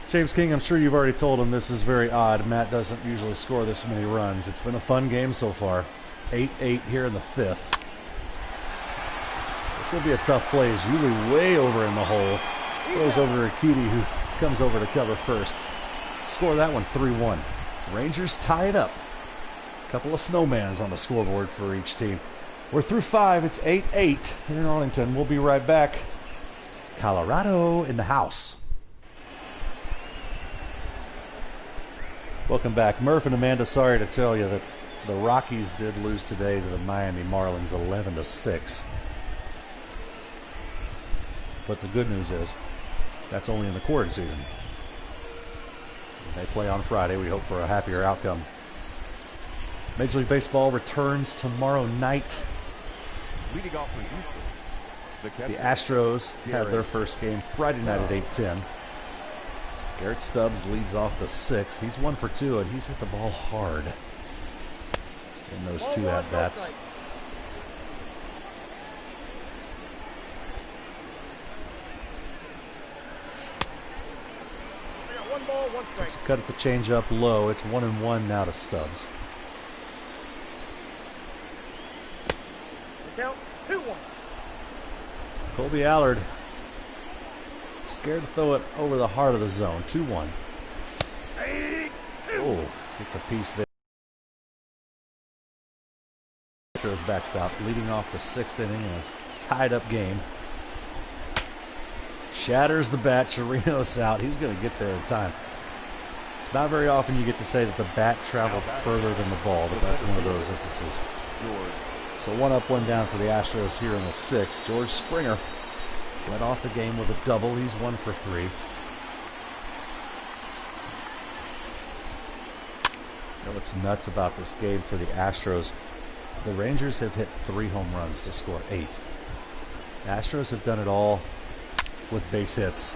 James King, I'm sure you've already told him this is very odd. Matt doesn't usually score this many runs. It's been a fun game so far. 8-8 here in the 5th. It's going to be a tough play. As Yuli way over in the hole. Throws over to Ricchiuti, who comes over to cover first. Score that one 3-1. Rangers tie it up. A couple of snowmans on the scoreboard for each team. We're through 5. It's 8-8 here in Arlington. We'll be right back. Colorado in the house. Welcome back. Murph and Amanda, sorry to tell you that the Rockies did lose today to the Miami Marlins 11-6. But the good news is that's only in the quarter season. They play on Friday. We hope for a happier outcome. Major League Baseball returns tomorrow night. Leading off for Houston, the Astros have their first game Friday night at 8:10. Garrett Stubbs leads off the 6th. He's 1 for 2, and he's hit the ball hard in those 2 at-bats. Let's cut at the changeup low. It's 1-1 now to Stubbs. Count 2-1. Colby Allard scared to throw it over the heart of the zone. 2-1. Oh, gets a piece there. Astros backstop, leading off the 6th inning in a tied-up game. Shatters the bat. Chirinos out. He's going to get there in time. It's not very often you get to say that the bat traveled further than the ball, but that's one of those instances. So 1 up, 1 down for the Astros here in the 6th. George Springer led off the game with a double. He's 1 for 3. You know what's nuts about this game for the Astros? The Rangers have hit 3 home runs to score 8. The Astros have done it all with base hits.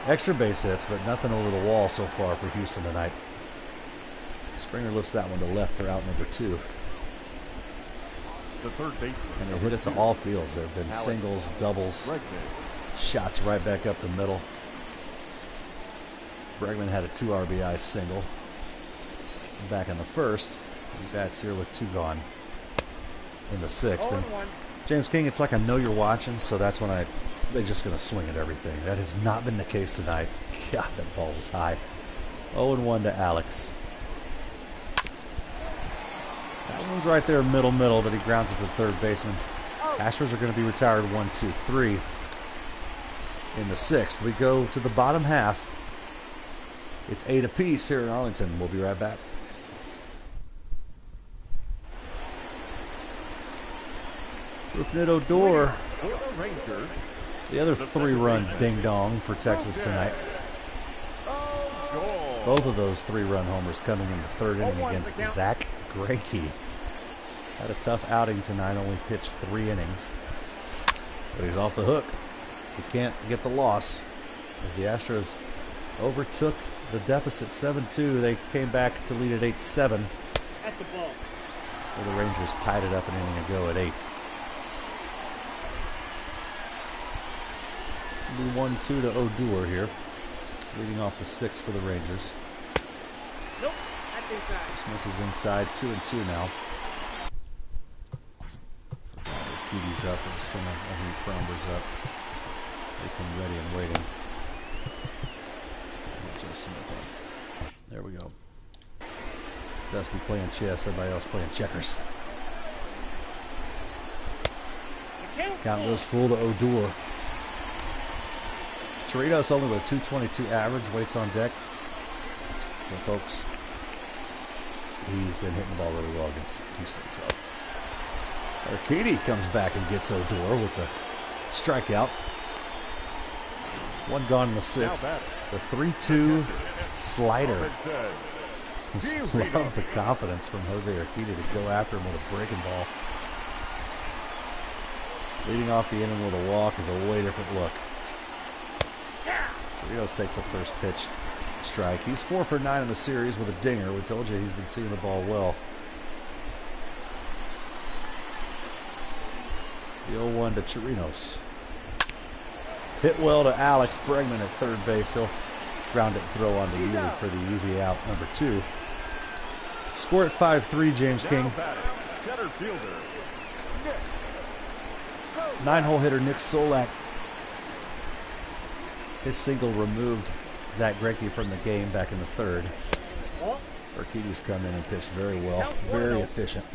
Extra base hits, but nothing over the wall so far for Houston tonight. Springer lifts that one to left for out number 2. the third baseman. And they hit it to all fields. There have been singles, doubles, shots right back up the middle. Bregman had a 2 RBI single back in the 1st. He bats here with 2 gone in the 6th. And James King, it's like I know you're watching, so that's when they're just going to swing at everything. That has not been the case tonight. God, that ball was high. 0-1 to Alex. That one's right there middle, but he grounds it to the third baseman. Astros are going to be retired 1, 2, 3 in the 6th. We go to the bottom half. It's 8 apiece here in Arlington. We'll be right back. Rougned Odor, the other 3-run ding-dong for Texas tonight. Both of those 3-run homers coming in the 3rd inning against Zach Greinke. Had a tough outing tonight, only pitched 3 innings. But he's off the hook. He can't get the loss. As the Astros overtook the deficit 7-2, they came back to lead at 8-7. At the ball. So the Rangers tied it up an inning ago at 8. 1-2 to Odor here, leading off the 6th for the Rangers. Nope, that's inside. This misses inside, 2-2 now. Urquidy's up. I'm just going to move Framber's up. They come ready and waiting. Joe Smith up. There we go. Dusty playing chess, everybody else playing checkers. Count goes full to Odor. Chirinos only with a 222 average, waits on deck. Well, folks, he's been hitting the ball really well against Houston. So Urquidy comes back and gets Odor with the strikeout. One gone in the sixth. The 3-2 slider. Love the confidence from Jose Urquidy to go after him with a breaking ball. Leading off the inning with a walk is a way different look. Chirinos takes a first pitch strike. He's 4 for 9 in the series with a dinger. We told you he's been seeing the ball well. The 0-1 to Chirinos. Hit well to Alex Bregman at third base. He'll ground it and throw onto Ely for the easy out, number 2. Score at 5-3, James King. 9-hole hitter Nick Solak. His single removed Zach Greinke from the game back in the third. Urquidy's come in and pitched very well, very efficient.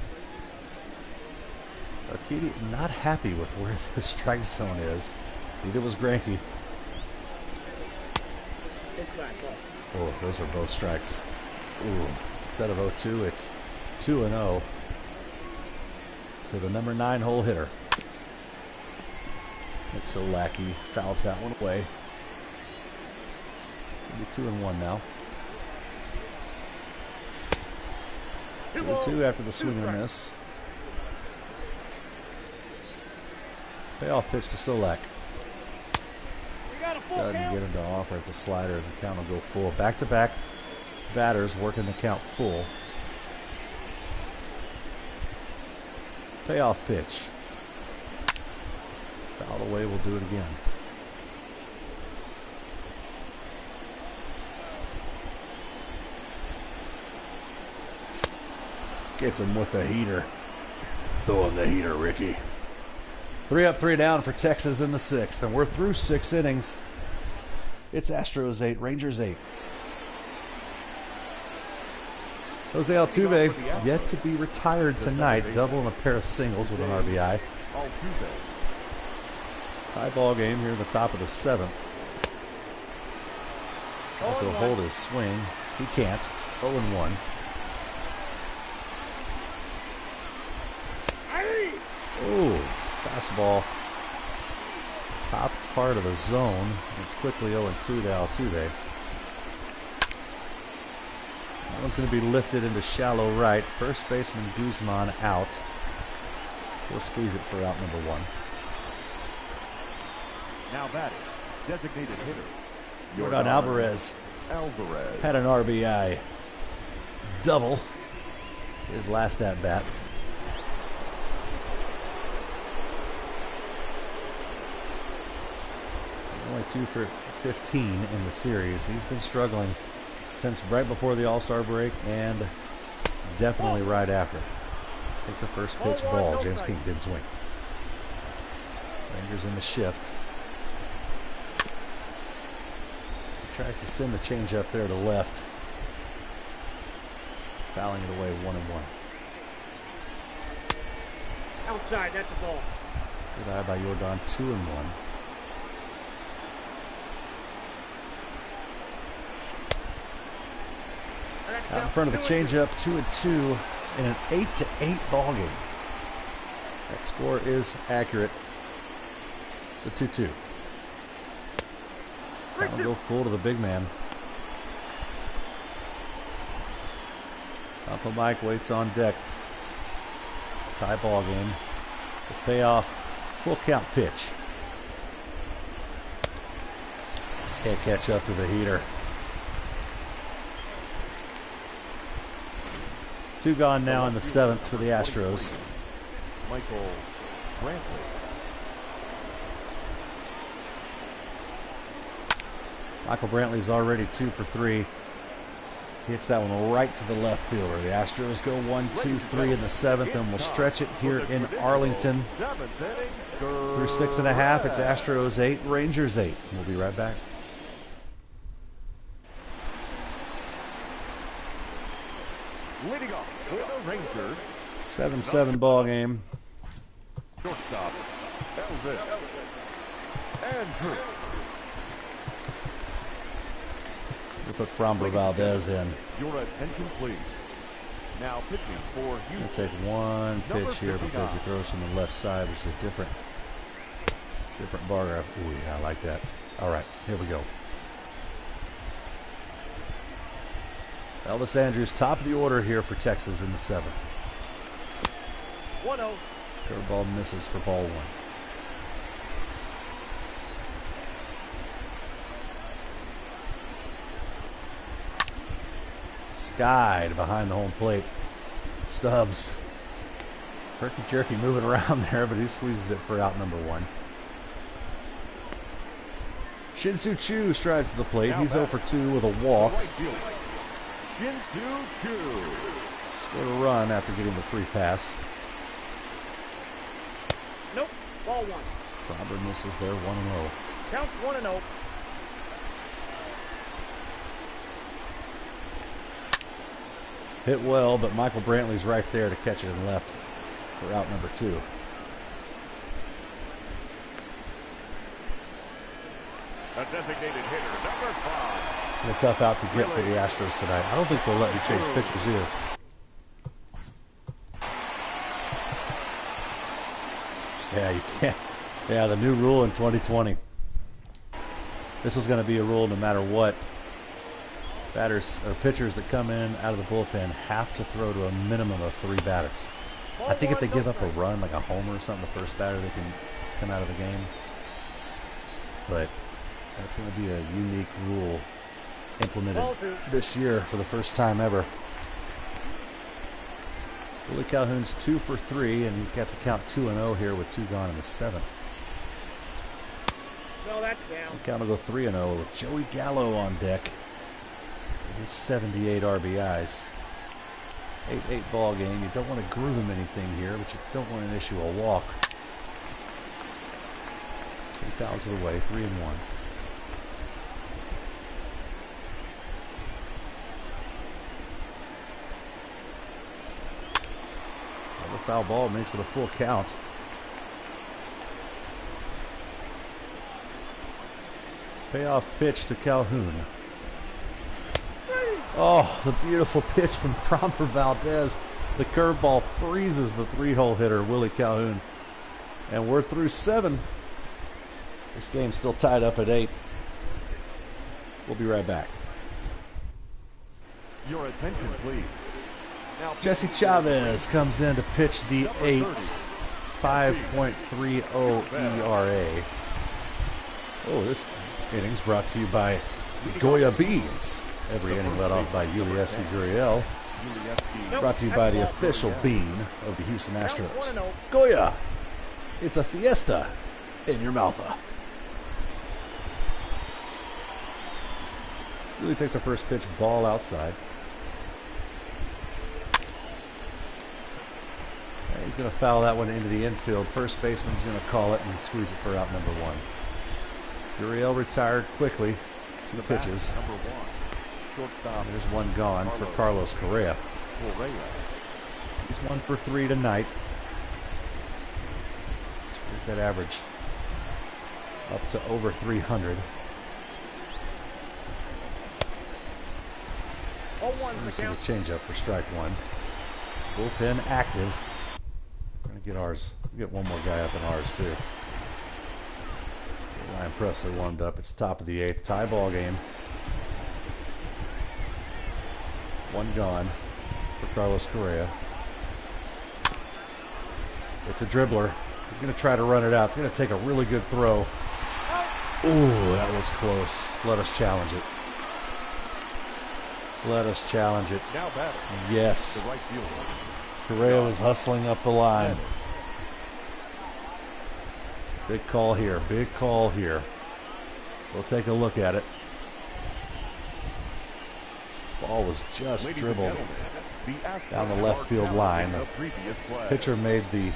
Urquidy not happy with where the strike zone is. Neither was Greinke. Oh, those are both strikes. Ooh, instead of 0-2, it's 2-0 to the number 9-hole hitter. Nick Solak fouls that one away. It's going to be 2-1 now. 2-2 after the swing and a miss. Payoff pitch to Solak. Doesn't get him to offer at the slider. The count will go full. Back-to-back batters working the count full. Payoff pitch. Fouled away, we'll do it again. Gets him with the heater. Throw him the heater, Ricky. 3 up, 3 down for Texas in the 6th, and we're through 6 innings. It's Astros 8, Rangers 8. Jose Altuve yet to be retired tonight, double and a pair of singles with an RBI. Tie ball game here at the top of the 7th. Tries to hold his swing. He can't. 0-1. Ooh, fastball. Top part of the zone. It's quickly 0-2 to Altuve. That one's going to be lifted into shallow right. First baseman Guzman out. He'll squeeze it for out number 1. Now batting, designated hitter Yordan Alvarez had an RBI double his last at bat. He's only 2 for 15 in the series. He's been struggling since right before the All-Star break and definitely right after. Takes the first pitch ball. James King didn't swing. Rangers in the shift. Tries to send the change up there to left. Fouling it away 1-1. Outside, that's the ball. Good eye by Yordan, 2-1. Out in front of the changeup, 2-2 in an 8-8 ball game. That score is accurate. The 2-2. Count will go full to the big man. Papa Mike waits on deck. Tie ball game. The payoff, full count pitch. Can't catch up to the heater. 2 gone now in the 7th for the Astros. Michael Brantley. Michael Brantley's already 2 for 3. Hits that one right to the left fielder. The Astros go 1-2-3 in the 7th, and we'll stretch it here in Arlington through 6.5. It's Astros 8, Rangers 8. We'll be right back. Leading off for the Rangers. 7-7 ball game. Shortstop, Elvis. Andrew. We'll put Framber Valdez in. Your attention, please. Now pitching for Houston. We'll take one pitch here because he throws from the left side, which is a different bar graph. Ooh, yeah, I like that. All right, here we go. Elvis Andrus, top of the order here for Texas in the 7th. 1-0. Curveball misses for ball 1. Skied behind the home plate. Stubbs. Herky jerky moving around there, but he squeezes it for out number 1. Shin-Soo Choo strides to the plate. He's 0 for 2 with a walk. Shin-Soo Choo. Scored a run after getting the free pass. Nope. Ball 1. Framber misses there, 1-0. Counts 1-0. Hit well, but Michael Brantley's right there to catch it in left for out number 2. A designated hitter, number 5. A tough out to get for the Astros tonight. I don't think they'll let me change pitchers either. Yeah, you can't. Yeah, the new rule in 2020. This was going to be a rule no matter what. Batters or pitchers that come in out of the bullpen have to throw to a minimum of 3 batters. I think if they give up a run, like a homer or something, the first batter, they can come out of the game. But that's going to be a unique rule implemented this year for the first time ever. Willie Calhoun's 2 for 3, and he's got the count 2-0 here with 2 gone in the 7th. No, that's down. The count will go 3-0 with Joey Gallo on deck. His 78 RBIs. 8-8 ball game. You don't want to groove him anything here, but you don't want to issue a walk. He fouls it away, 3-1. Another foul ball makes it a full count. Payoff pitch to Calhoun. Oh, the beautiful pitch from Framber Valdez. The curveball freezes the 3-hole hitter, Willie Calhoun. And we're through 7. This game's still tied up at 8. We'll be right back. Your attention, please. Now, Jesse Chavez comes in to pitch the 8th. 5.30 ERA. Oh, this inning's brought to you by Goya Beans. Every inning led off by Ulieski Gurriel. Brought to you by the official bean of the Houston Astros. Goya! It's a fiesta in your mouth. Really takes a first pitch ball outside. And he's going to foul that one into the infield. First baseman's going to call it and squeeze it for out number 1. Gurriel retired quickly. 2 pitches. There's 1 gone for Carlos Correa. He's 1 for 3 tonight. Squeeze that average up to over 300. So we see the changeup for strike 1. Bullpen active. We're going to get ours. We'll get one more guy up in ours too. Ryan Presley warmed up. It's top of the 8th. Tie ball game. 1 gone for Carlos Correa. It's a dribbler. He's going to try to run it out. It's going to take a really good throw. Ooh, that was close. Let us challenge it. Let us challenge it. Now batting. Yes. The right fielder. Correa was hustling up the line. Big call here. Big call here. We'll take a look at it. Ball was just Ladies and dribbled gentlemen, the Astros down the left are field challenging line. the The previous play. pitcher made the,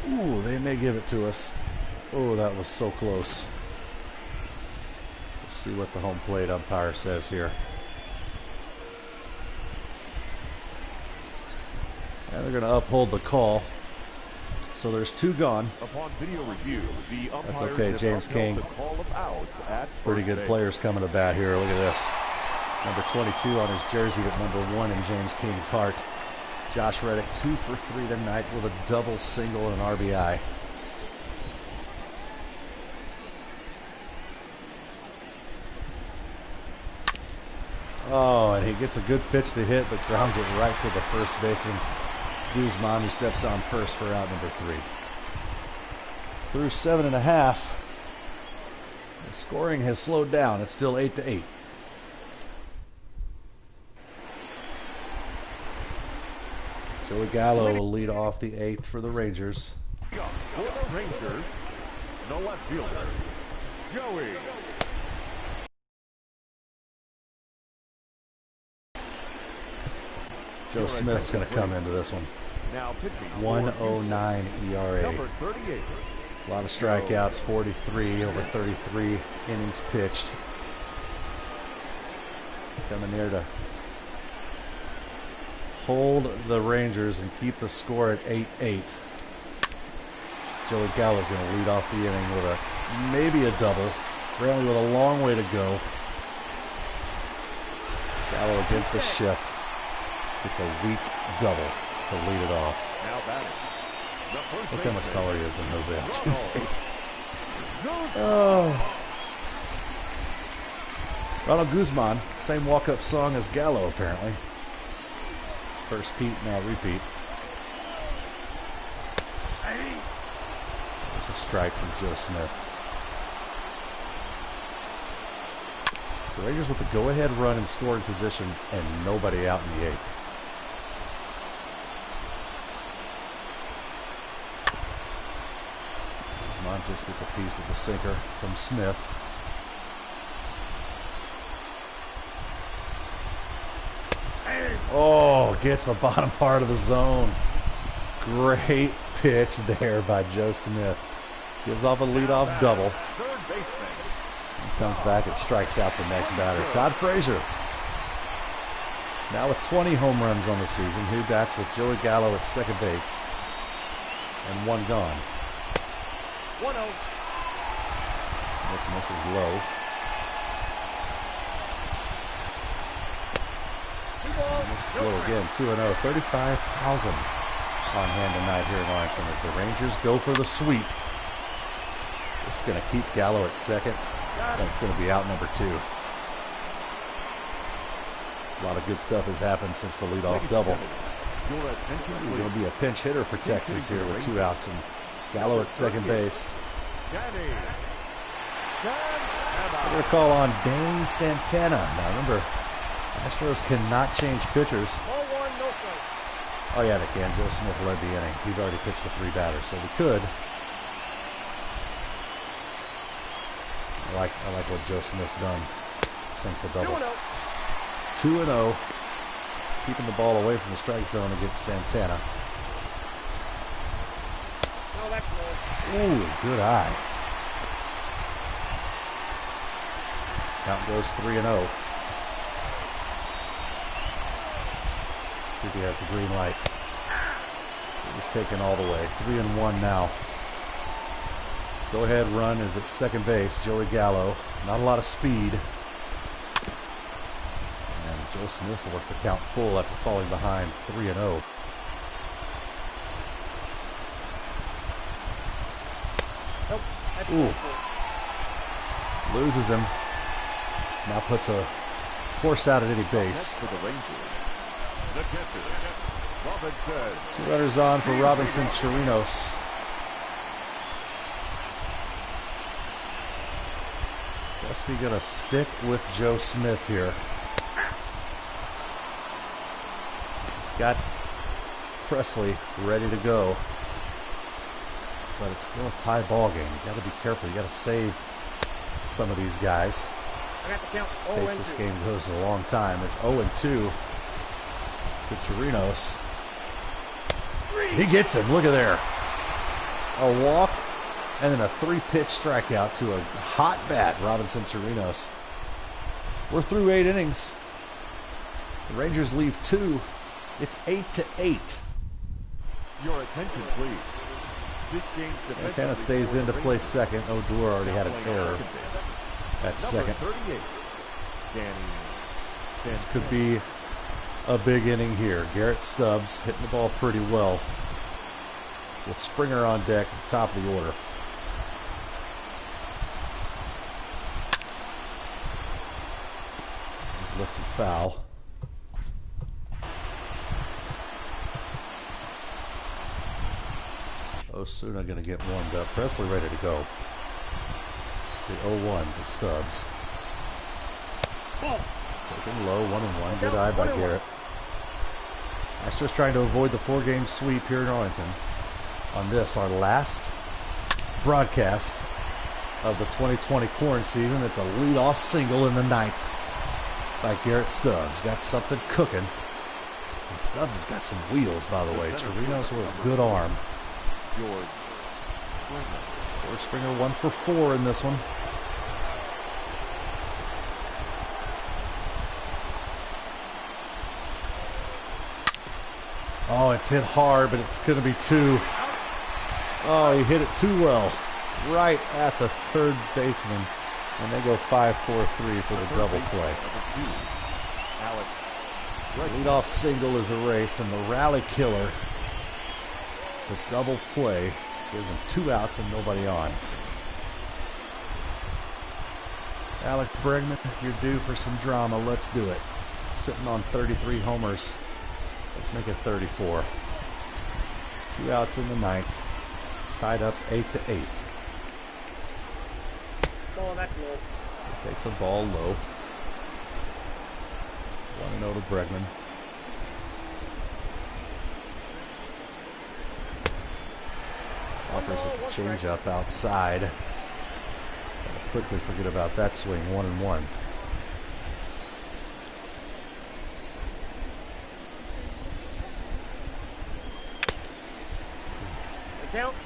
ooh, they may give it to us. Oh, that was so close. Let's see what the home plate umpire says here. And they're going to uphold the call. So there's 2 gone. Upon video review, the That's umpires okay, have James upheld King. the call of outs at Pretty first good base. players coming to bat here. Look at this. Number 22 on his jersey, but number 1 in James King's heart. Josh Reddick 2 for 3 tonight with a double, single, and an RBI. Oh, and he gets a good pitch to hit, but grounds it right to the first baseman, Guzman, who steps on first for out number 3. Through 7.5, the scoring has slowed down. It's still 8-8. Joey Gallo will lead off the 8th for the Rangers. For the Rangers, the left fielder, Joey. Joe Smith's going to come into this one. Now pitching. 109 ERA. Number 38. A lot of strikeouts, 43 over 33 innings pitched. Coming here to hold the Rangers and keep the score at 8-8. Joey Gallo's going to lead off the inning with maybe a double. Brantley with a long way to go. Gallo against the shift. It's a weak double to lead it off. Now batting. The first Look how much baseman, taller he is than Jose Altuve. Ronald. Oh. Ronald Guzman, same walk-up song as Gallo apparently. First Pete, now repeat. There's a strike from Joe Smith. So Rangers with the go-ahead run in scoring position and nobody out in the 8th. Guzman just gets a piece of the sinker from Smith. Oh, gets the bottom part of the zone. Great pitch there by Joe Smith. Gives off a leadoff double. Third baseman. Comes back and strikes out the next batter. Todd Frazier. Now with 20 home runs on the season, he bats with Joey Gallo at second base. And 1 gone. 1-0. Smith misses low. Misses low again. 2-0. 35,000 on hand tonight here in Arlington as the Rangers go for the sweep. This is going to keep Gallo at second. And it's going to be out number 2. A lot of good stuff has happened since the leadoff double. Your attention, We're going to be a pinch hitter for Texas here with 2 outs and Gallo at second base. Danny. We're going to call on Danny Santana. Now remember, Astros cannot change pitchers. Ball 1, no strike. Oh yeah, they can. Joe Smith led the inning. He's already pitched to 3 batters, so we could. I like what Joe Smith's done since the double. 2-0. 2-0. Keeping the ball away from the strike zone against Santana. No, that's low. Ooh, good eye. Count goes 3-0. See if he has the green light. He's taken all the way. 3-1 now. Go ahead run is at second base. Joey Gallo. Not a lot of speed. And Joe Smith will work the count full after falling behind 3-0. Nope. That's Ooh. full. Loses him. Now puts a force out at any base. For the Rangers. The catcher, Robinson. 2 runners on for Robinson Chirinos. Dusty gonna stick with Joe Smith here. He's got Presley ready to go. But it's still a tie ball game. You gotta be careful. You gotta save some of these guys. I got the count. In case this game goes a long time. It's 0-2 to Chirinos. He gets him. Look at there. A walk and then a 3-pitch strikeout to a hot bat, Robinson Chirinos. We're through 8 innings. The Rangers leave 2. It's 8-8. Your attention, please. This game's Santana stays in to play second. Odor already had an error at second. 38. This could be a big inning here. Garrett Stubbs hitting the ball pretty well with Springer on deck at the top of the order. He's lifted foul. Osuna going to get warmed up. Presley ready to go. The 0-1 to Stubbs. Taking low, 1-1. Good eye by Garrett. Astros trying to avoid the 4-game sweep here in Arlington. On this, our last broadcast of the 2020 Quaranseason. It's a leadoff single in the 9th by Garrett Stubbs. Got something cooking. And Stubbs has got some wheels, by the way. Chirinos with a good arm. George Springer 1 for 4 in this one. Oh, it's hit hard, but it's going to be 2. Oh, he hit it too well. Right at the third baseman. And they go 5-4-3 for the double play. So the leadoff single is erased, and the rally killer, the double play, gives him 2 outs and nobody on. Alec Bregman, you're due for some drama. Let's do it. Sitting on 33 homers. Let's make it 34. 2 outs in the 9th. Tied up 8-8. Ball, that's low. He takes a ball low. 1-0 to Bregman. Offers a changeup outside. Gotta quickly forget about that swing. 1-1.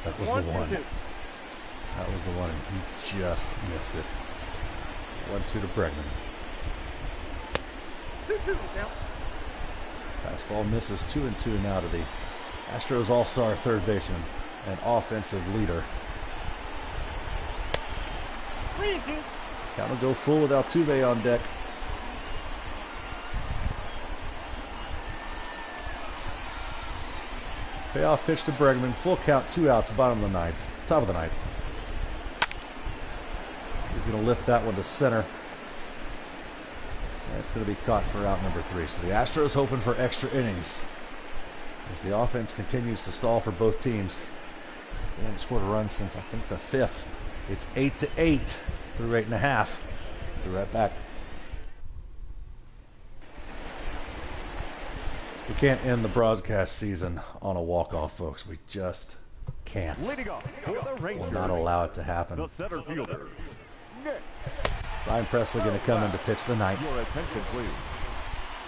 That was the one. That was the one, and he just missed it. 1-2 to Bregman. Fastball misses. 2-2 now to the Astros All-Star third baseman and offensive leader. Count will go full with Altuve on deck. Payoff pitch to Bregman. Full count, 2 outs, bottom of the 9th. Top of the 9th. He's going to lift that one to center. That's going to be caught for out number 3. So the Astros hoping for extra innings as the offense continues to stall for both teams. They haven't scored a run since, I think, the 5th. It's 8-8 through 8.5. Be right back. We can't end the broadcast season on a walk-off, folks. We just can't. We'll not allow it to happen. The center fielder, Nick. Ryan Presley going to come in to pitch the 9th. Your attention, please.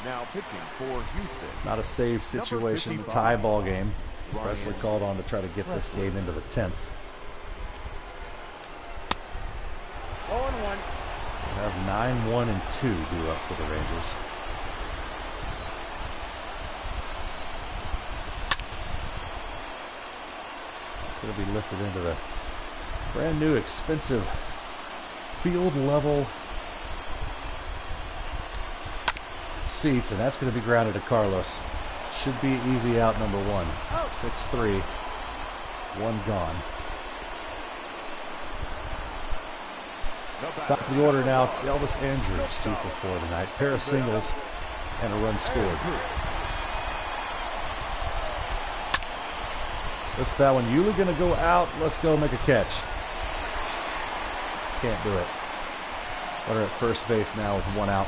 Now pitching for Houston. It's not a save situation, the tie ball game. Presley called on to try to get this game into the 10th. 0-1. We have 9-1-2 due up for the Rangers. It's going to be lifted into the brand new expensive field level seats, and that's going to be grounded to Carlos. Should be easy out number 1. 6-3. 1 gone. Top of the order now, Elvis Andrews, 2 for 4 tonight. Pair of singles and a run scored. What's that one? Yuli going to go out. Let's go make a catch. Can't do it. Runner at first base now with 1 out.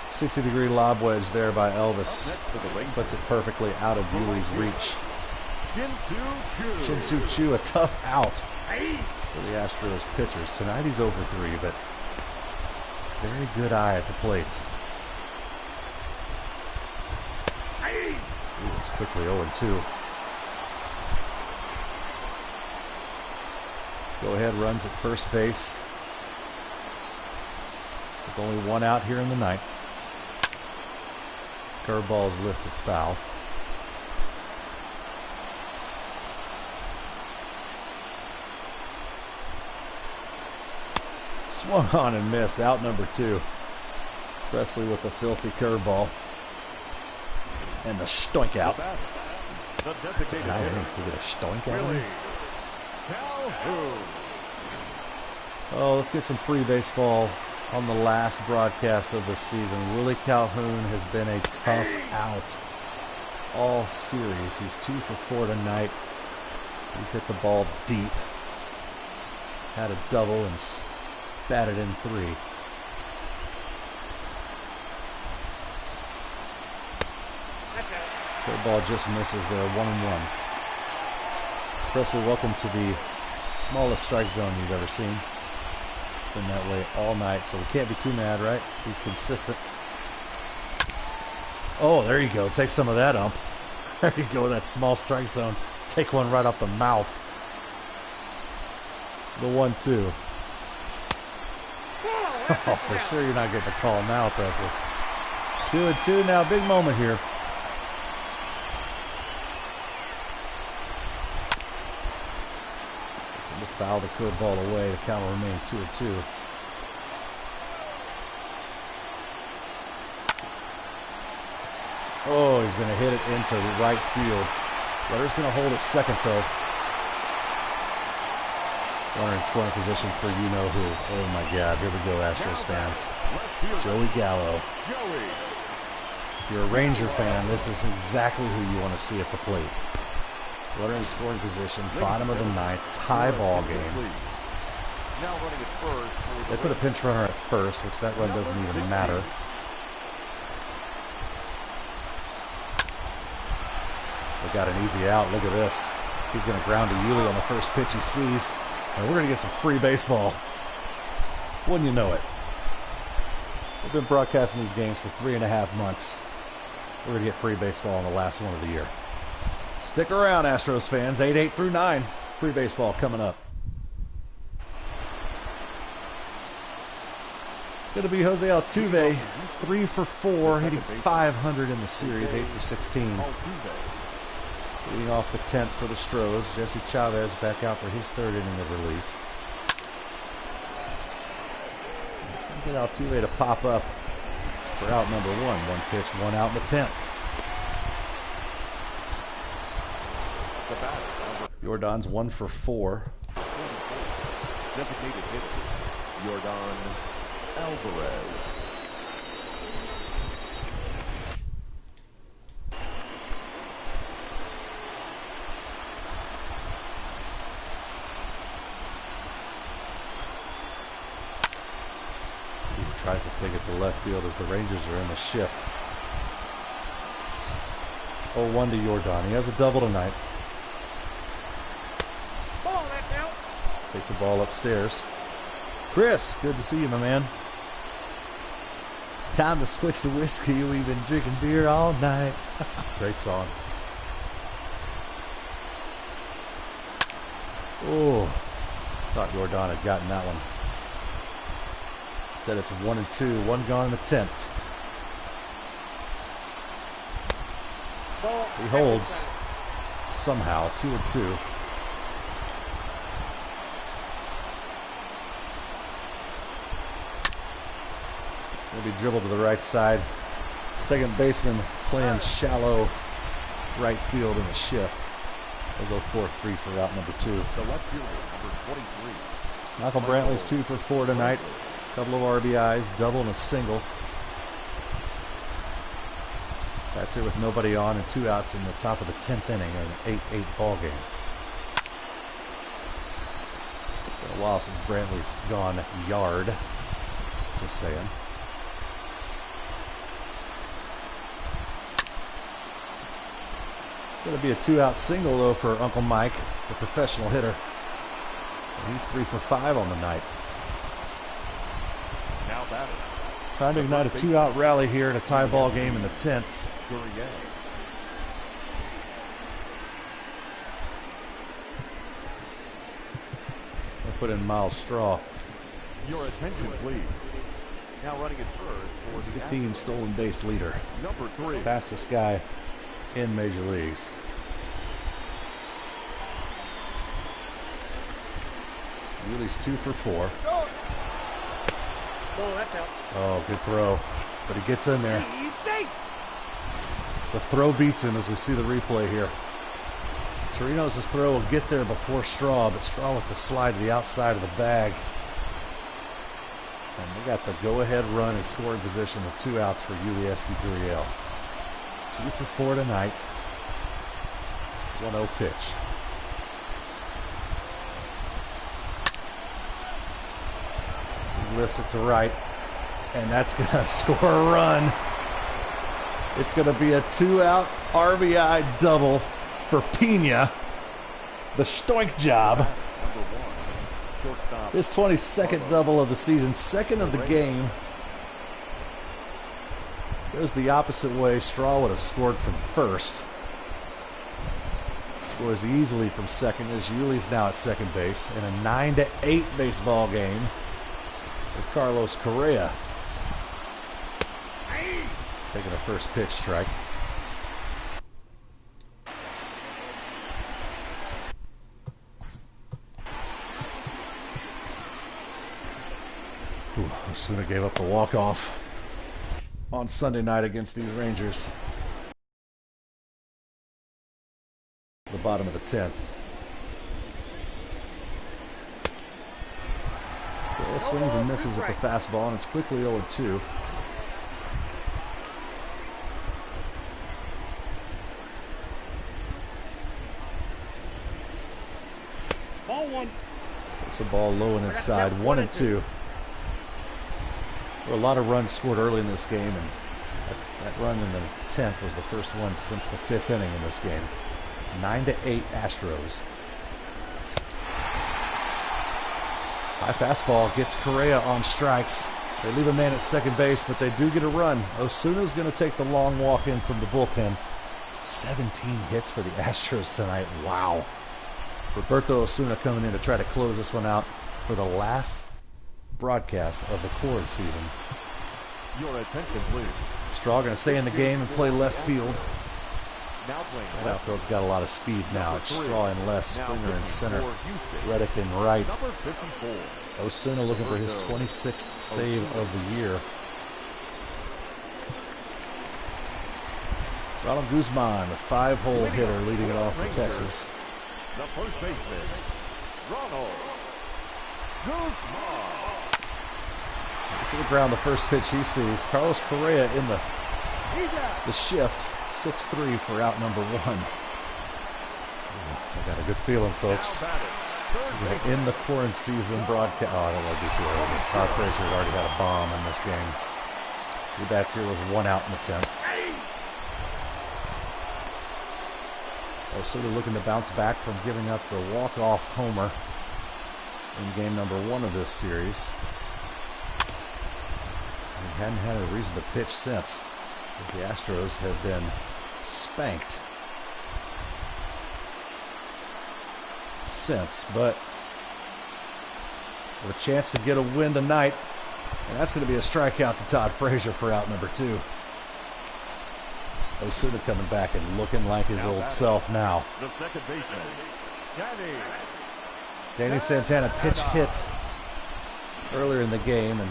60-degree lob wedge there by Elvis. Puts it perfectly out of Yuli's reach. Shin-Soo Choo, a tough out for the Astros pitchers. Tonight he's over 3, but very good eye at the plate. Ooh, it's quickly 0-2. Go ahead runs at first base. With only one out here in the ninth. Curveball is lifted foul. Swung on and missed. Out number 2. Presley with the filthy curveball. And the stoink out. 9 innings to get a stoink out. Oh, let's get some free baseball on the last broadcast of the season. Willie Calhoun has been a tough out all series. He's 2 for 4 tonight. He's hit the ball deep. Had a double and batted in 3. Curveball just misses there, 1-1. Presley, welcome to the smallest strike zone you've ever seen. It's been that way all night, so we can't be too mad, right? He's consistent. Oh, there you go. Take some of that ump. There you go, that small strike zone. Take one right off the mouth. The 1-2. Oh, for sure you're not getting the call now, Presley. 2-2 now. Big moment here. To foul the curveball away. The count will remain 2-2. Oh, he's going to hit it into right field. Rutter's going to hold it second, though. Runner in scoring position for you-know-who. Oh, my God. Here we go, Astros fans. Joey Gallo. If you're a Ranger fan, this is exactly who you want to see at the plate. Runner in scoring position, bottom of the ninth, tie ball game. They put a pinch runner at first, which that run doesn't even matter. They got an easy out. Look at this. He's going to ground to Yuli on the first pitch he sees. And we're going to get some free baseball. Wouldn't you know it? We've been broadcasting these games for 3.5 months. We're going to get free baseball on the last one of the year. Stick around, Astros fans. 8-8 through 9. Free baseball coming up. It's going to be Jose Altuve, 3 for 4, hitting .500 in the series, 8 for 16. Leading off the 10th for the Stros. Jesse Chavez back out for his 3rd inning of relief. It's going to get Altuve to pop up for out number 1. 1 pitch, 1 out in the 10th. Jordan's 1 for 4. Designated hitter, Jordan Alvarez. He tries to take it to left field as the Rangers are in the shift. 0-1 to Jordan. He has a double tonight. Takes the ball upstairs. Chris, good to see you, my man. It's time to switch to whiskey. We've been drinking beer all night. Great song. Oh, thought Jordan had gotten that one. Instead, it's 1-2. 1 gone in the 10th. He holds somehow. 2-2. Will be dribbled to the right side. Second baseman playing shallow right field in the shift. They'll go 4-3 for out number 2. The left fielder, number 23. Michael Brantley's 2 for 4 tonight. Couple of RBIs, double and a single. That's it with nobody on and 2 outs in the top of the 10th inning in an 8-8 ball game. Been a while since Brantley's gone yard. Just saying. It's going to be a 2-out single, though, for Uncle Mike, the professional hitter. And he's 3 for 5 on the night. Now batter. Trying to ignite a 2-out rally here in a tie ball game in the 10th. Gurrier. They put in Miles Straw. Your attention, please. Now running at first He's for the team's stolen base leader. number 3. Fastest guy in Major Leagues. Yuli's 2 for 4. Oh, that's out. Oh, good throw. But he gets in there. He's safe. The throw beats him as we see the replay here. Torino's throw will get there before Straw, but Straw with the slide to the outside of the bag. And they got the go-ahead run in scoring position with 2 outs for Yulieski Gurriel. 2 for 4 tonight. 1-0 pitch. He lifts it to right, and that's going to score a run. It's going to be a 2-out RBI double for Pena. The Stoink job. Number 1. Shortstop. His 22nd double of the season, second of the game. Goes the opposite way. Straw would have scored from first. Scores easily from second as Yuli's now at second base in a 9-8 baseball game with Carlos Correa taking a first pitch strike. Osuna gave up the walk-off on Sunday night against these Rangers. The bottom of the 10th. Correa swings and misses at the fastball, and it's quickly 0-2. Ball 1. Takes a ball low and inside. 1-2. There were a lot of runs scored early in this game, and that run in the 10th was the first one since the 5th inning in this game. 9-8 Astros. High fastball gets Correa on strikes. They leave a man at second base, but they do get a run. Osuna's going to take the long walk in from the bullpen. 17 hits for the Astros tonight. Wow. Roberto Osuna coming in to try to close this one out for the last broadcast of the Quaranseason. Your attention, please. Straw going to stay in the game and play left field. Now playing That outfield's got a lot of speed now. It's Straw in left, Springer in center, Houston. Reddick in right. Number 54. Osuna looking for his 26th save of the year. Ronald Guzman, the 5-hole hitter, leading it off for Texas. The first baseman, Ronald Guzman. He's to the ground, the first pitch he sees. Carlos Correa in the shift. 6-3 for out number 1. I got a good feeling, folks. We're in the Quaranseason broadcast. Oh, I don't want to be too early. Todd Frazier already had a bomb in this game. He bats here with 1 out in the 10th. Osuna looking to bounce back from giving up the walk-off homer in game number 1 of this series. He hadn't had a reason to pitch since, as the Astros have been spanked since, but with a chance to get a win tonight, and that's going to be a strikeout to Todd Frazier for out number 2. Osuna coming back and looking like his old self now. The second baseman, Danny Santana pitch hit earlier in the game, and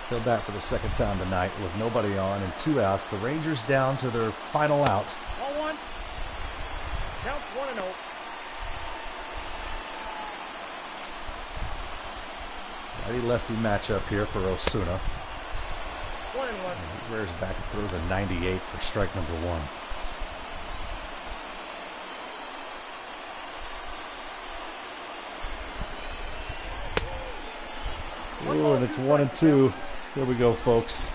he'll bat for the second time tonight with nobody on and 2 outs. The Rangers down to their final out. Ball 1. Counts 1-0. Righty-lefty matchup here for Osuna. 1-1. He rears back and throws a 98 for strike number 1. Ooh, and it's 1-2. Here we go, folks.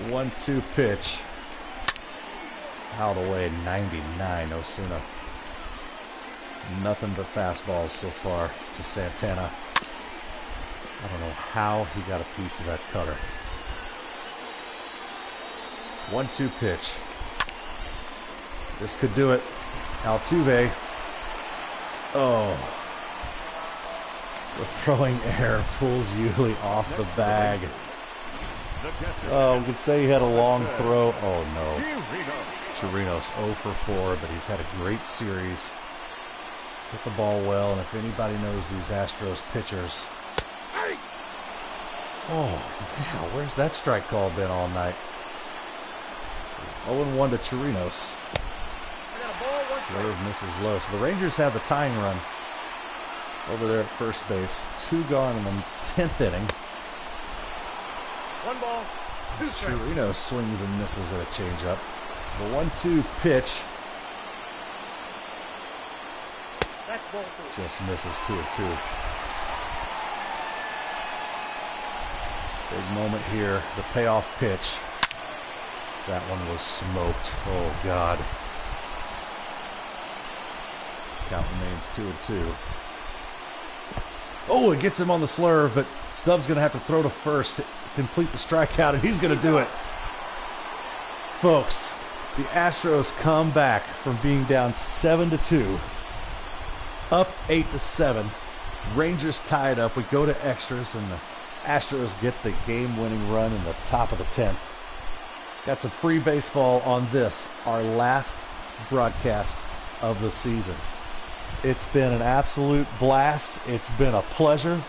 1-2 pitch. Fouled away 99, Osuna. Nothing but fastballs so far to Santana. I don't know how he got a piece of that cutter. 1-2 pitch. This could do it. Altuve. Oh. The throwing error pulls Yuli off the bag. Oh, we could say he had a long throw. Oh, no. Chirinos 0 for 4, but he's had a great series. He's hit the ball well, and if anybody knows these Astros pitchers... Oh, yeah, where's that strike call been all night? 0-1 to Chirinos. Swerve misses low. So the Rangers have the tying run over there at first base. 2 gone in the 10th inning. 1 ball. Chirinos swings and misses at a changeup. The 1-2 pitch That's ball 2. just misses 2-2. Big moment here. The payoff pitch. That one was smoked. Oh, God. Count remains 2-2. Oh, it gets him on the slurve, but Stubbs going to have to throw to first to complete the strikeout, and he's going to do it. Folks, the Astros come back from being down 7-2, up 8-7. Rangers tie it up. We go to extras, and the Astros get the game-winning run in the top of the 10th. Got some free baseball on this, our last broadcast of the season. It's been an absolute blast. It's been a pleasure.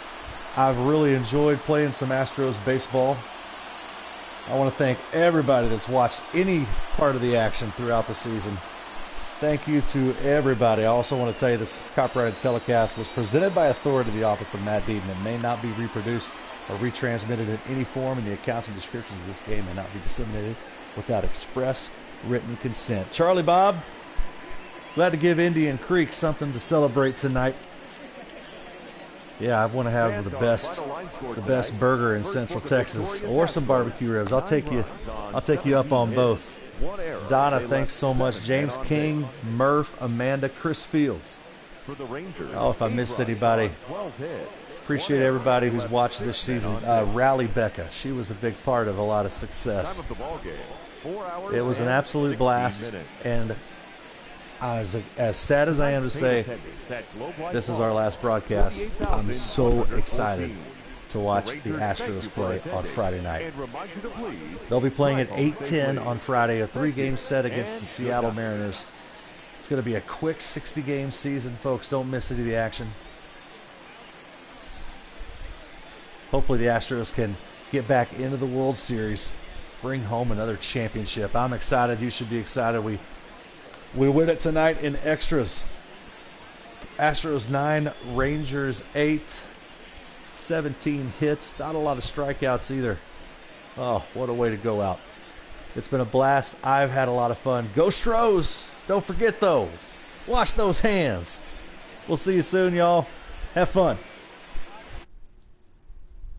I've really enjoyed playing some Astros baseball. I want to thank everybody that's watched any part of the action throughout the season. Thank you to everybody. I also want to tell you this copyrighted telecast was presented by authority of the Office of Matt Deaton and may not be reproduced or retransmitted in any form, and the accounts and descriptions of this game may not be disseminated without express written consent. Charlie Bob, glad to give Indian Creek something to celebrate tonight. Yeah, I want to have the best burger in Central Texas, or some barbecue ribs. I'll take you up on both. Donna, thanks so much. James King, Murph, Amanda, Chris Fields. Oh, if I missed anybody, appreciate everybody who's watched this season. Rally Becca, she was a big part of a lot of success. It was an absolute blast, and as sad as I am to say, this is our last broadcast. I'm so excited to watch the Astros play on Friday night. They'll be playing at 8:10 on Friday, a 3-game set against the Seattle Mariners. It's going to be a quick 60-game season, folks. Don't miss any of the action. Hopefully the Astros can get back into the World Series, bring home another championship. I'm excited. You should be excited. We win it tonight in extras. Astros 9, Rangers 8, 17 hits. Not a lot of strikeouts either. Oh, what a way to go out. It's been a blast. I've had a lot of fun. Go Stros! Don't forget, though, wash those hands. We'll see you soon, y'all. Have fun.